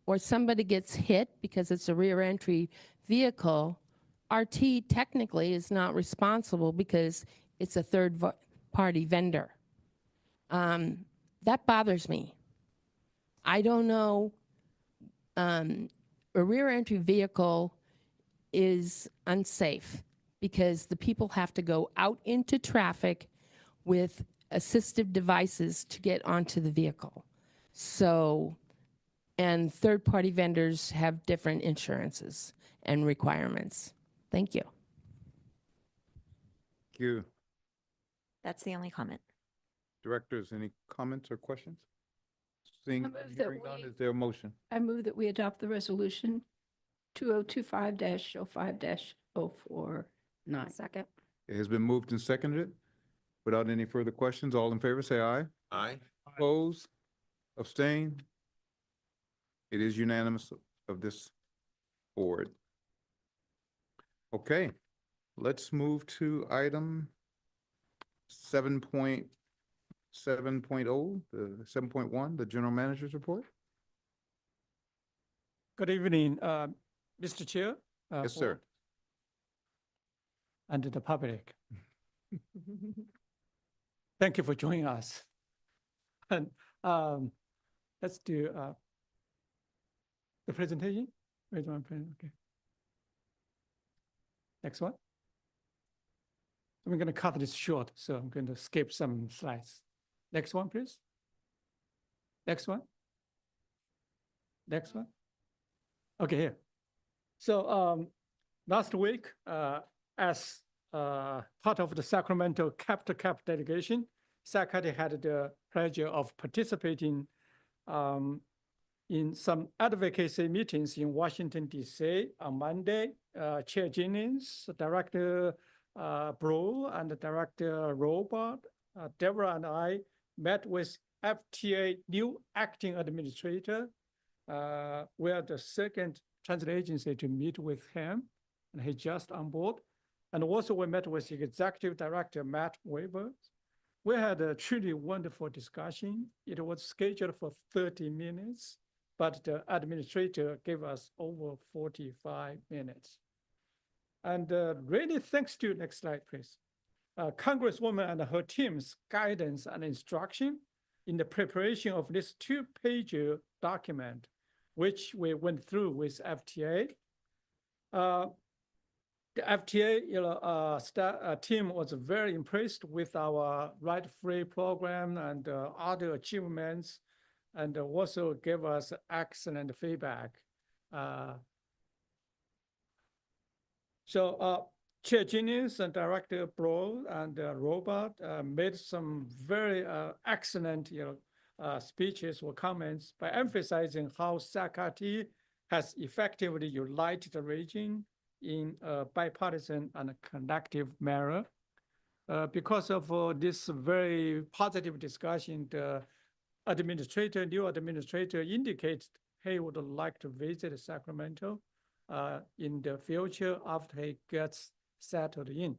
or somebody gets hit because it's a rear entry vehicle, RT technically is not responsible because it's a third-party vendor. That bothers me. I don't know, a rear entry vehicle is unsafe because the people have to go out into traffic with assistive devices to get onto the vehicle. So, and third-party vendors have different insurances and requirements. Thank you. Thank you. That's the only comment. Directors, any comments or questions? Seeing, move that hearing none, we- is there a motion? I move that we adopt the resolution 2025-05-049. Second. It has been moved and seconded. Without any further questions, all in favor, say aye. Aye. Oppose, abstain. It is unanimous of this board. Okay, let's move to item 7.7.0, the 7.1, the general manager's report. Good evening, Mr. Chair. Yes, sir. And the public. Thank you for joining us. And let's do the presentation. Where's my pen? Okay. Next one. I'm going to cut this short, so I'm going to skip some slides. Next one, please. Next one. Next one. Okay, here. So last week, as part of the Sacramento Capital Cap delegation, SACAD had the pleasure of participating in some advocacy meetings in Washington, D.C. on Monday. Chair Jennings, Director Brew, and Director Robert, Deborah and I met with FTA new acting administrator. We are the second transit agency to meet with him, and he's just on board. And also we met with Executive Director Matt Weber. We had a truly wonderful discussion. It was scheduled for 30 minutes, but the administrator gave us over 45 minutes. And really thanks to, next slide, please. Congresswoman and her team's guidance and instruction in the preparation of this two-page document, which we went through with FTA. The FTA team was very impressed with our right-free program and other achievements, and also gave us excellent feedback. Chair Jennings and Director Bro and Robert made some very excellent speeches or comments by emphasizing how SACRT has effectively united the region in a bipartisan and collective manner. Because of this very positive discussion, the new administrator indicates he would like to visit Sacramento in the future after he gets settled in.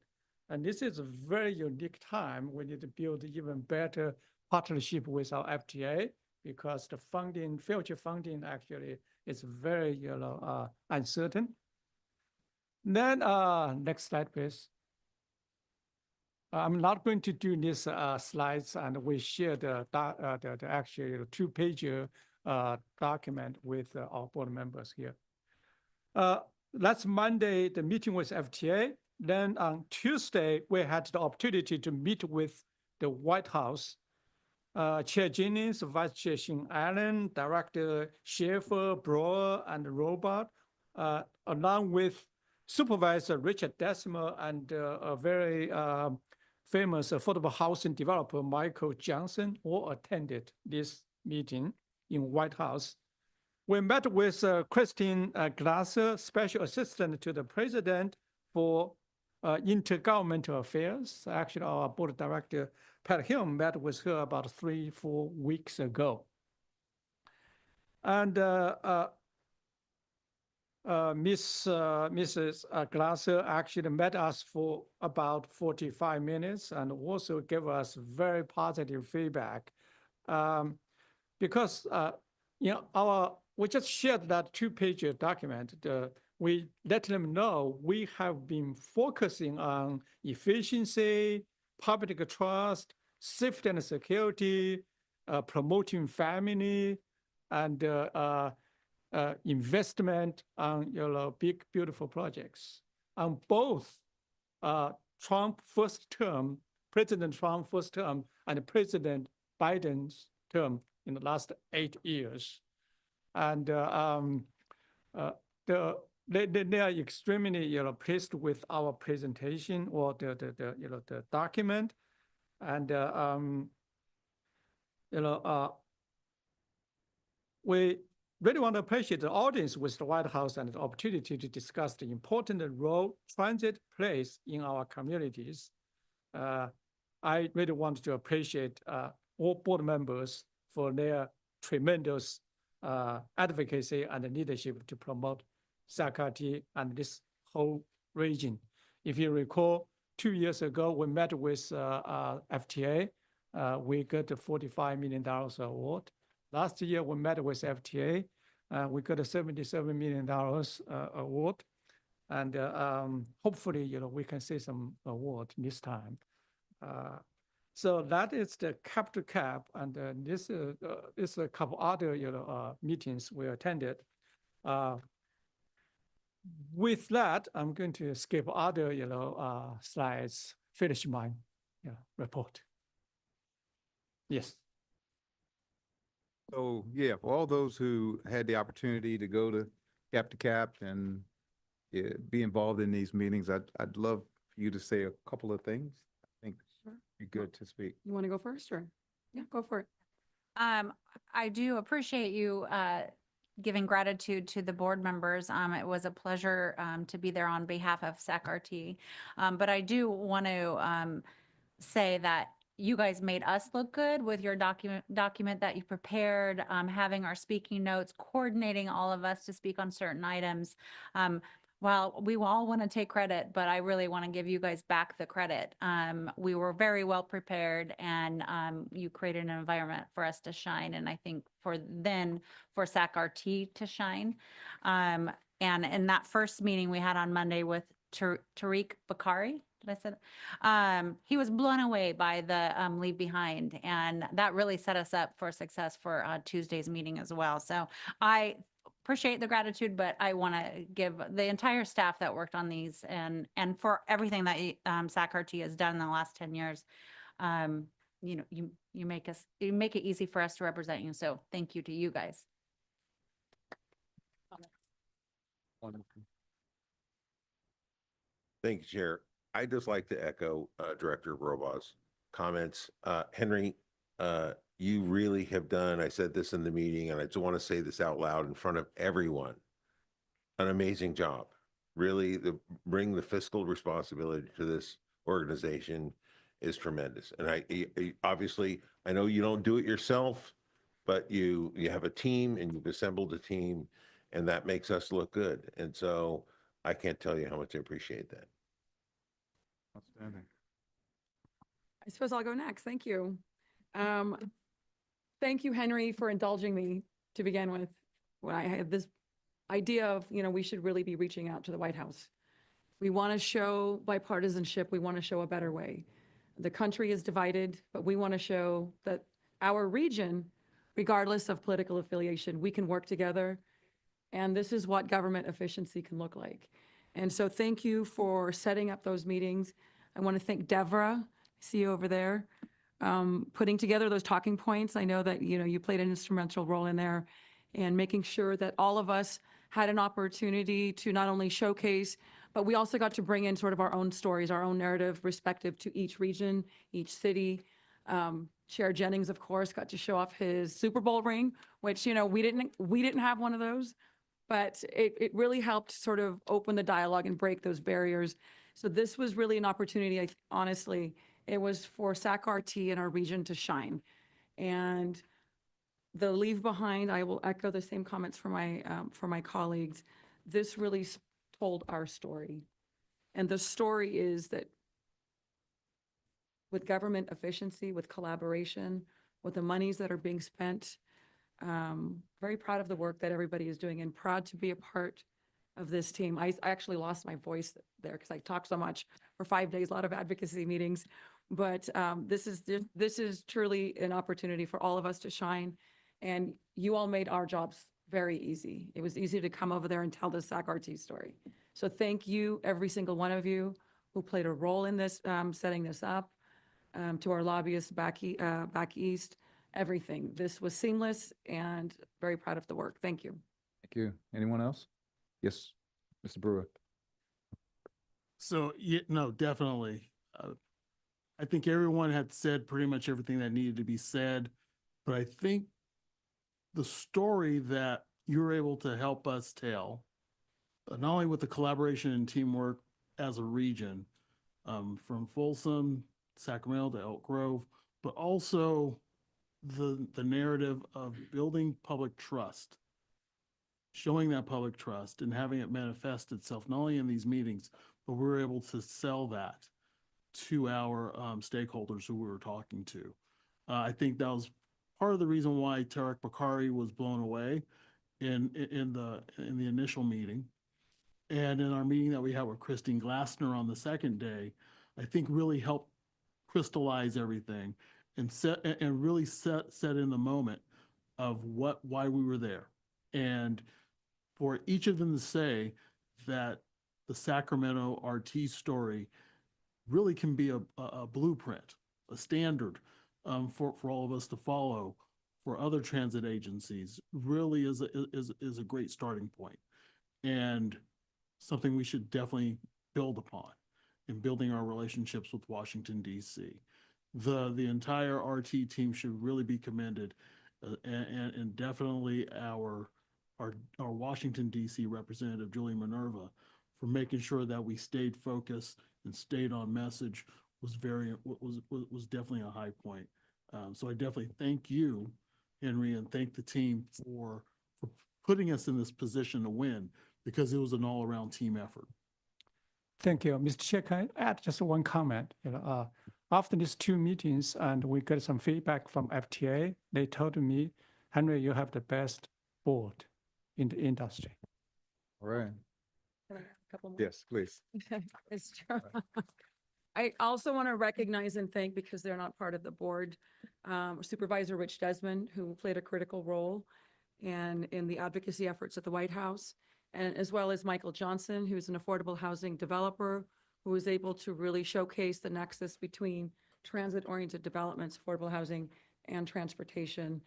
And this is a very unique time. We need to build even better partnership with our FTA because the funding, future funding actually is very uncertain. Then next slide, please. I'm not going to do these slides, and we share the actually two-page document with our board members here. Last Monday, the meeting was FTA. Then on Tuesday, we had the opportunity to meet with the White House. Chair Jennings, Vice Chair Shin Allen, Director Schaefer, Broer, and Robert, along with Supervisor Richard Desmer and a very famous affordable housing developer, Michael Johnson, all attended this meeting in White House. We met with Christine Glasser, Special Assistant to the President for Intergovernmental Affairs. Actually, our Board Director, Pat Hill, met with her about 3-4 weeks ago. And Mrs. Glasser actually met us for about 45 minutes and also gave us very positive feedback. Because we just shared that two-page document. We let them know we have been focusing on efficiency, public trust, safety and security, promoting family, and investment on big, beautiful projects. On both Trump first term, President Trump first term, and President Biden's term in the last 8 years. And they are extremely pleased with our presentation or the document. And we really want to appreciate the audience with the White House and the opportunity to discuss the important role transit plays in our communities. I really want to appreciate all board members for their tremendous advocacy and leadership to promote SACRT and this whole region. If you recall, 2 years ago, we met with FTA. We got a $45 million award. Last year, we met with FTA. We got a $77 million award. And hopefully, we can see some award this time. So that is the cap to cap. And this is a couple other meetings we attended. With that, I'm going to skip other slides, finish my report. Yes. So yeah, for all those who had the opportunity to go to cap and be involved in these meetings, I'd love for you to say a couple of things. I think it'd be good to speak. You want to go first or? Yeah, go for it. I do appreciate you giving gratitude to the board members. It was a pleasure to be there on behalf of SACRT. But I do want to say that you guys made us look good with your document that you prepared, having our speaking notes, coordinating all of us to speak on certain items. Well, we all want to take credit, but I really want to give you guys back the credit. We were very well prepared and you created an environment for us to shine. And I think for SAC-RT to shine. And in that first meeting we had on Monday with Tariq Bakari, did I say that? He was blown away by the Leave Behind, and that really set us up for success for Tuesday's meeting as well. So I appreciate the gratitude, but I want to give the entire staff that worked on these and for everything that SAC-RT has done in the last 10 years. You make it easy for us to represent you. So thank you to you guys. Thank you, Chair. I'd just like to echo Director Robaugh's comments. Henry, you really have done, I said this in the meeting, and I just want to say this out loud in front of everyone, an amazing job. Really, bring the fiscal responsibility to this organization is tremendous. And obviously, I know you don't do it yourself, but you have a team and you've assembled a team, and that makes us look good. And so I can't tell you how much I appreciate that. Outstanding. I suppose I'll go next. Thank you. Thank you, Henry, for indulging me to begin with. When I had this idea of, we should really be reaching out to the White House. We want to show bipartisanship. We want to show a better way. The country is divided, but we want to show that our region, regardless of political affiliation, we can work together. And this is what government efficiency can look like. And so thank you for setting up those meetings. I want to thank Devra, I see you over there, putting together those talking points. I know that, you played an instrumental role in there and making sure that all of us had an opportunity to not only showcase, but we also got to bring in sort of our own stories, our own narrative, respective to each region, each city. Chair Jennings, of course, got to show off his Super Bowl ring, which, we didn't have one of those, but it really helped sort of open the dialogue and break those barriers. So this was really an opportunity, honestly, it was for SAC-RT and our region to shine. And the Leave Behind, I will echo the same comments for my colleagues. This really told our story. And the story is that with government efficiency, with collaboration, with the monies that are being spent, very proud of the work that everybody is doing and proud to be a part of this team. I actually lost my voice there because I talked so much for 5 days, a lot of advocacy meetings. But this is truly an opportunity for all of us to shine. And you all made our jobs very easy. It was easy to come over there and tell the SAC-RT story. So thank you, every single one of you who played a role in this, setting this up, to our lobbyists back east, everything. This was seamless and very proud of the work. Thank you. Thank you. Anyone else? Yes, Mr. Brewer. So, no, definitely. I think everyone had said pretty much everything that needed to be said, but I think the story that you're able to help us tell, not only with the collaboration and teamwork as a region, from Folsom, Sacramento to Elk Grove, but also the narrative of building public trust, showing that public trust and having it manifest itself, not only in these meetings, but we're able to sell that to our stakeholders who we were talking to. I think that was part of the reason why Tariq Bakari was blown away in the initial meeting. And in our meeting that we had with Christine Glassner on the second day, I think really helped crystallize everything and really set in the moment of why we were there. And for each of them to say that the Sacramento RT story really can be a blueprint, a standard for all of us to follow for other transit agencies really is a great starting point and something we should definitely build upon in building our relationships with Washington, D.C. The entire RT team should really be commended, and definitely our Washington, D.C. representative, Julie Minerva, for making sure that we stayed focused and stayed on message was definitely a high point. So I definitely thank you, Henry, and thank the team for putting us in this position to win, because it was an all-around team effort. Thank you. Mr. Chair, can I add just one comment? After these two meetings and we got some feedback from FTA, they told me, Henry, you have the best board in the industry. All right. Can I have a couple more? Yes, please. It's true. I also want to recognize and thank, because they're not part of the board, Supervisor Rich Desmond, who played a critical role in the advocacy efforts at the White House, and as well as Michael Johnson, who's an affordable housing developer, who was able to really showcase the nexus between transit-oriented developments, affordable housing, and transportation.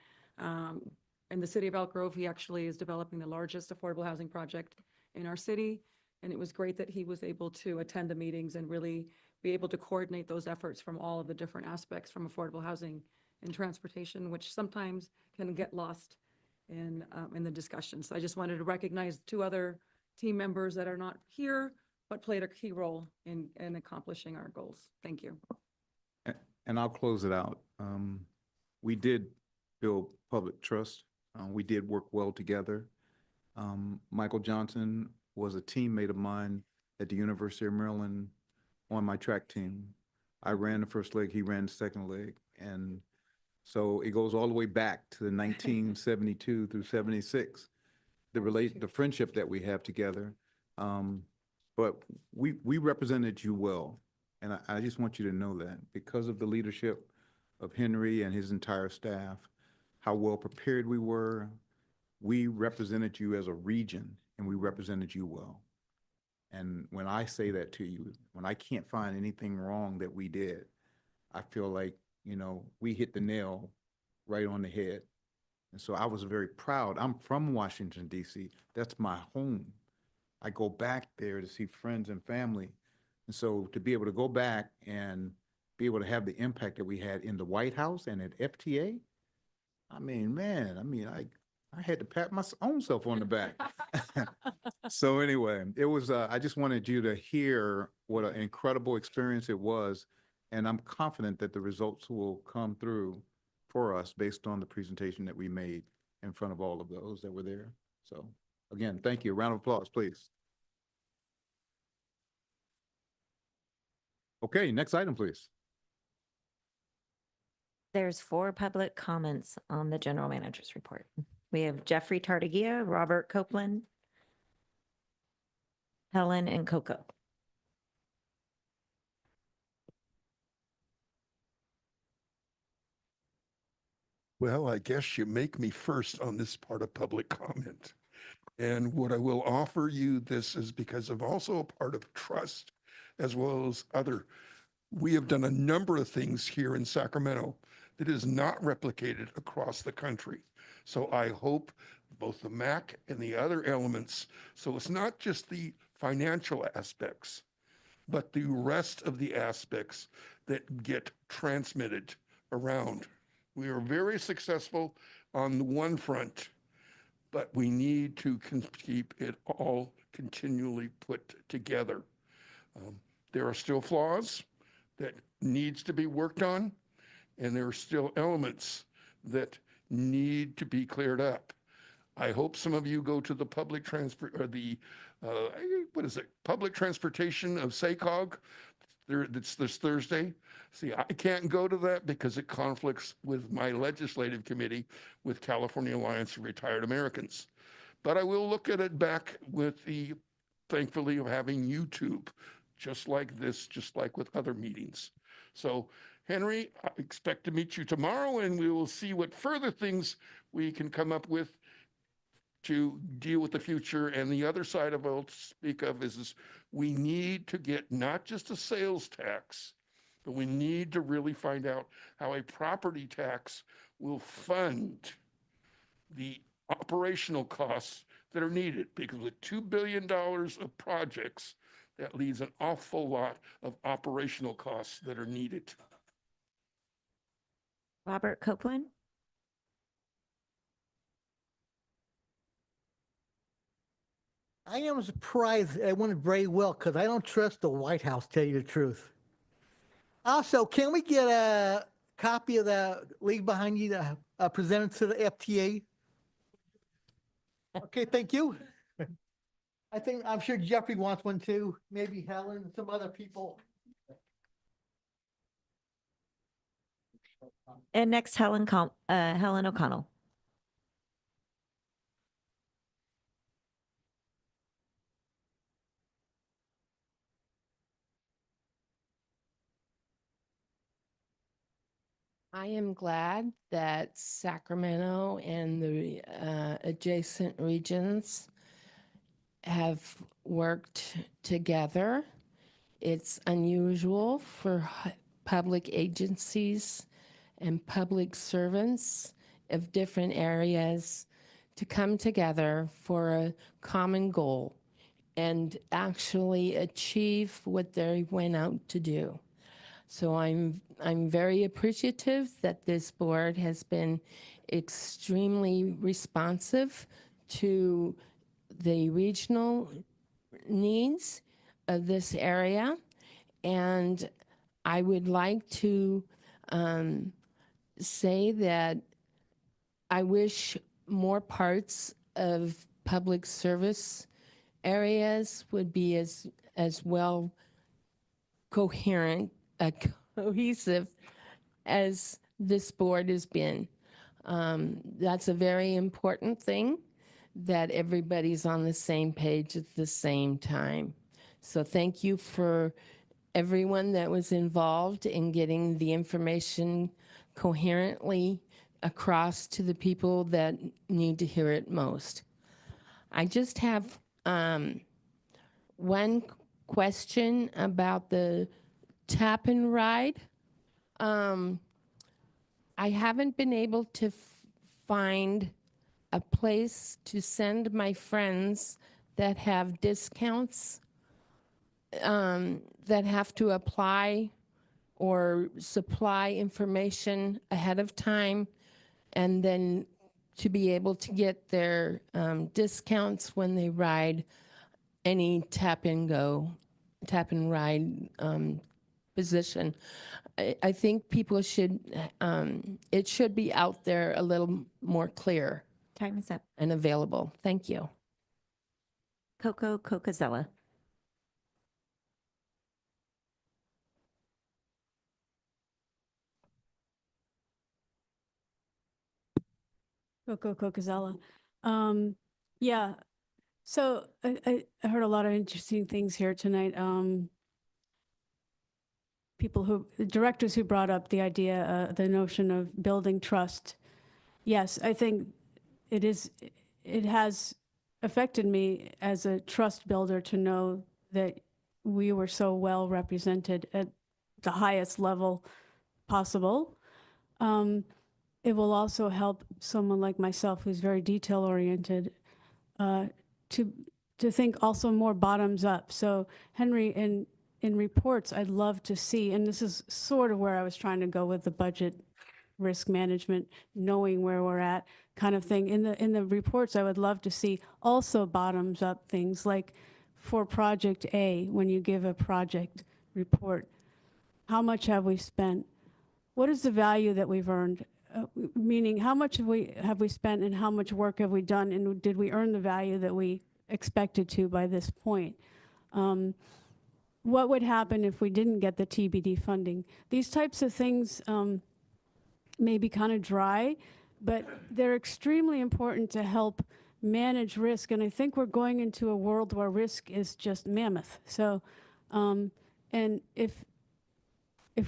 In the city of Elk Grove, he actually is developing the largest affordable housing project in our city. And it was great that he was able to attend the meetings and really be able to coordinate those efforts from all of the different aspects from affordable housing and transportation, which sometimes can get lost in the discussion. So I just wanted to recognize two other team members that are not here, but played a key role in accomplishing our goals. Thank you. And I'll close it out. We did build public trust. We did work well together. Michael Johnson was a teammate of mine at the University of Maryland on my track team. I ran the first leg, he ran the second leg. And so it goes all the way back to the 1972 through 76, the friendship that we have together. But we represented you well. And I just want you to know that because of the leadership of Henry and his entire staff, how well prepared we were, we represented you as a region and we represented you well. And when I say that to you, when I can't find anything wrong that we did, I feel like, you know, we hit the nail right on the head. And so I was very proud. I'm from Washington, D.C. That's my home. I go back there to see friends and family. And so to be able to go back and be able to have the impact that we had in the White House and at FTA, I mean, man, I had to pat my own self on the back. So anyway, it was, I just wanted you to hear what an incredible experience it was. And I'm confident that the results will come through for us based on the presentation that we made in front of all of those that were there. So again, thank you. A round of applause, please. Okay, next item, please. There's 4 public comments on the general manager's report. We have Jeffrey Tartagia, Robert Copeland, Helen, and Coco. Well, I guess you make me first on this part of public comment. And what I will offer you this is because I'm also a part of trust as well as other. We have done a number of things here in Sacramento that is not replicated across the country. So I hope both the MAC and the other elements, so it's not just the financial aspects, but the rest of the aspects that get transmitted around. We are very successful on the one front, but we need to keep it all continually put together. There are still flaws that needs to be worked on, and there are still elements that need to be cleared up. I hope some of you go to the public transport or the public transportation of SACOG. That's this Thursday. See, I can't go to that because it conflicts with my legislative committee with California Alliance of Retired Americans. But I will look at it back with the, thankfully, of having YouTube, just like this, just like with other meetings. So, Henry, I expect to meet you tomorrow, and we will see what further things we can come up with to deal with the future. And the other side of it I'll speak of is we need to get not just a sales tax, but we need to really find out how a property tax will fund the operational costs that are needed. Because with $2 billion of projects, that leaves an awful lot of operational costs that are needed. Robert Copeland? I am surprised it went very well because I don't trust the White House, tell you the truth. Also, can we get a copy of the league behind you that presented to the FTA? Okay, thank you. I'm sure Jeffrey wants one too, maybe Helen, and some other people. And next, Helen O'Connell. I am glad that Sacramento and the adjacent regions have worked together. It's unusual for public agencies and public servants of different areas to come together for a common goal and actually achieve what they went out to do. So I'm very appreciative that this board has been extremely responsive to the regional needs of this area. And I would like to say that I wish more parts of public service areas would be as well coherent, cohesive as this board has been. That's a very important thing, that everybody's on the same page at the same time. So thank you for everyone that was involved in getting the information coherently across to the people that need to hear it most. I just have one question about the tap and ride. I haven't been able to find a place to send my friends that have discounts, that have to apply or supply information ahead of time, and then to be able to get their discounts when they ride any tap and ride position. I think people should, it should be out there a little more clear. Time is up. And available. Thank you. Coco Cocazella. Coco Cocazella. Yeah, so I heard a lot of interesting things here tonight. Directors who brought up the idea, the notion of building trust. Yes, I think it has affected me as a trust builder to know that we were so well represented at the highest level possible. It will also help someone like myself who's very detail oriented to think also more bottoms up. So Henry, in reports, I'd love to see, and this is sort of where I was trying to go with the budget risk management, knowing where we're at kind of thing. In the reports, I would love to see also bottoms up things like for project A, when you give a project report, how much have we spent? What is the value that we've earned? Meaning, how much have we spent and how much work have we done, and did we earn the value that we expected to by this point? What would happen if we didn't get the TBD funding? These types of things may be kind of dry, but they're extremely important to help manage risk. And I think we're going into a world where risk is just mammoth. So, and if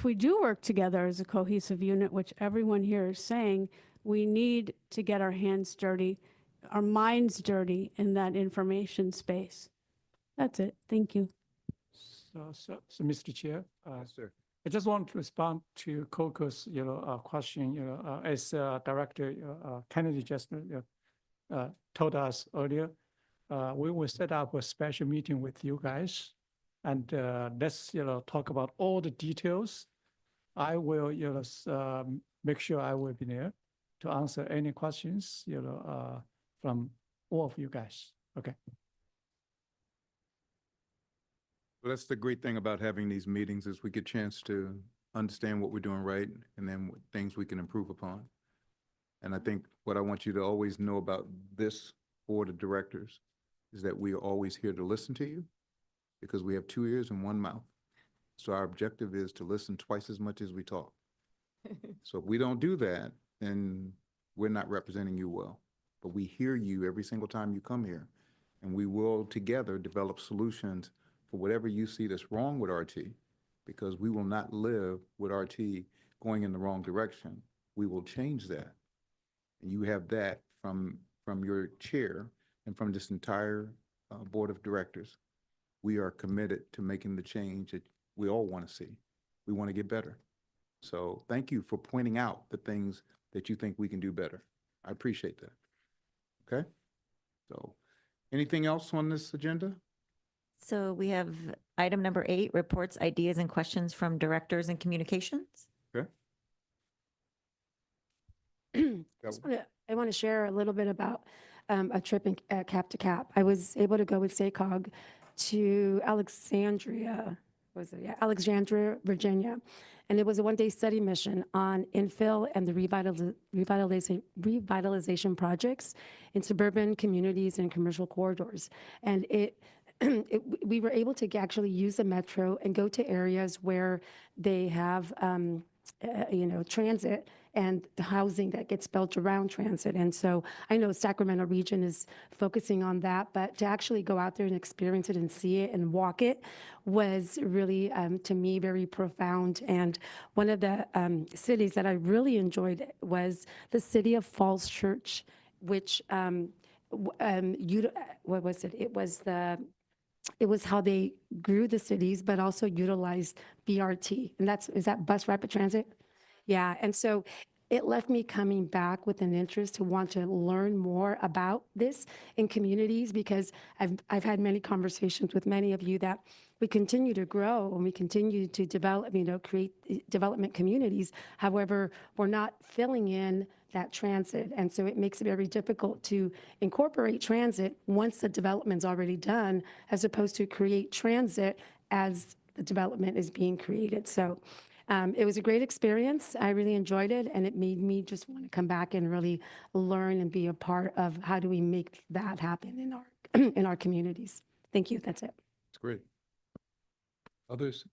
we do work together as a cohesive unit, which everyone here is saying, we need to get our hands dirty, our minds dirty in that information space. That's it. Thank you. So, Mr. Chair, Yes, sir. I just want to respond to Coco's, question, as Director Kennedy just told us earlier, we will set up a special meeting with you guys, and let's, talk about all the details. I will, make sure I will be there to answer any questions, from all of you guys. Okay. Well, that's the great thing about having these meetings is we get a chance to understand what we're doing right and then things we can improve upon. And I think what I want you to always know about this board of directors is that we are always here to listen to you because we have 2 ears and 1 mouth. So our objective is to listen twice as much as we talk. So if we don't do that, then we're not representing you well. But we hear you every single time you come here. And we will together develop solutions for whatever you see that's wrong with RT, because we will not live with RT going in the wrong direction. We will change that. And you have that from your chair and from this entire board of directors. We are committed to making the change that we all want to see. We want to get better. So thank you for pointing out the things that you think we can do better. I appreciate that. Okay? So anything else on this agenda? So we have item number 8, reports, ideas, and questions from directors and communications. Okay. I want to share a little bit about a trip in Cap to Cap. I was able to go with SACOG to Alexandria, Alexandria, Virginia. And it was a one-day study mission on infill and the revitalization projects in suburban communities and commercial corridors. And we were able to actually use the metro and go to areas where they have, transit and the housing that gets built around transit. And so I know Sacramento region is focusing on that, but to actually go out there and experience it and see it and walk it was really, to me, very profound. And one of the cities that I really enjoyed was the city of Falls Church, which, what was it? It was how they grew the cities, but also utilized BRT. And is that bus rapid transit? Yeah. And so it left me coming back with an interest to want to learn more about this in communities, because I've had many conversations with many of you that we continue to grow and we continue to develop, create development communities. However, we're not filling in that transit. And so it makes it very difficult to incorporate transit once the development's already done, as opposed to create transit as the development is being created. So it was a great experience. I really enjoyed it, and it made me just want to come back and really learn and be a part of how do we make that happen in our in our communities. Thank you. That's it. It's great. Others?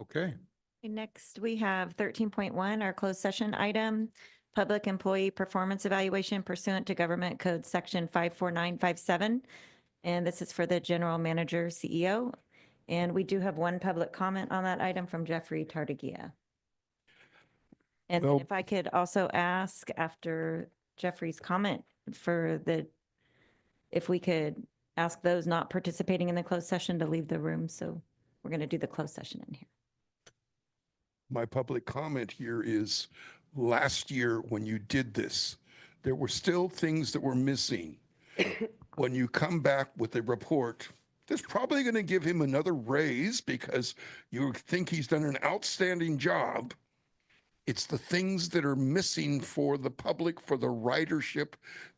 Okay. Next, we have 13.1, our closed session item, public employee performance evaluation pursuant to Government Code Section 54957. And this is for the general manager, CEO. And we do have one public comment on that item from Jeffrey Tartagia. And Well- if I could also ask after Jeffrey's comment if we could ask those not participating in the closed session to leave the room. So we're going to do the closed session in here. My public comment here is, last year when you did this, there were still things that were missing. When you come back with a report, that's probably going to give him another raise because you think he's done an outstanding job. It's the things that are missing for the public, for the ridership,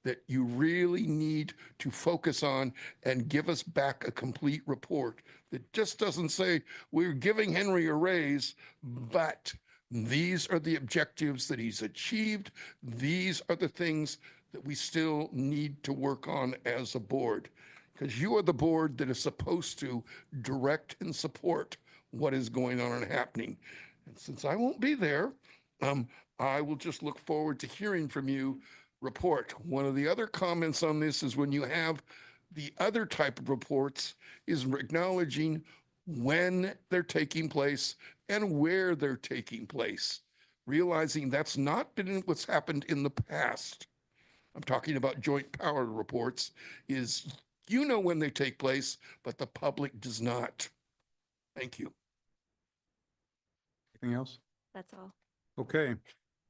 that you really need to focus on and give us back a complete report that just doesn't say, we're giving Henry a raise, but these are the objectives that he's achieved. These are the things that we still need to work on as a board, because you are the board that is supposed to direct and support what is going on and happening. And since I won't be there, I will just look forward to hearing from you report. One of the other comments on this is when you have the other type of reports is acknowledging when they're taking place and where they're taking place, realizing that's not been what's happened in the past. I'm talking about joint power reports, is when they take place, but the public does not. Thank you. Anything else? That's all. Okay.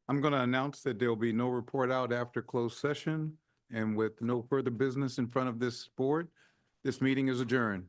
I'm going to announce that there'll be no report out after closed session, and with no further business in front of this board, this meeting is adjourned.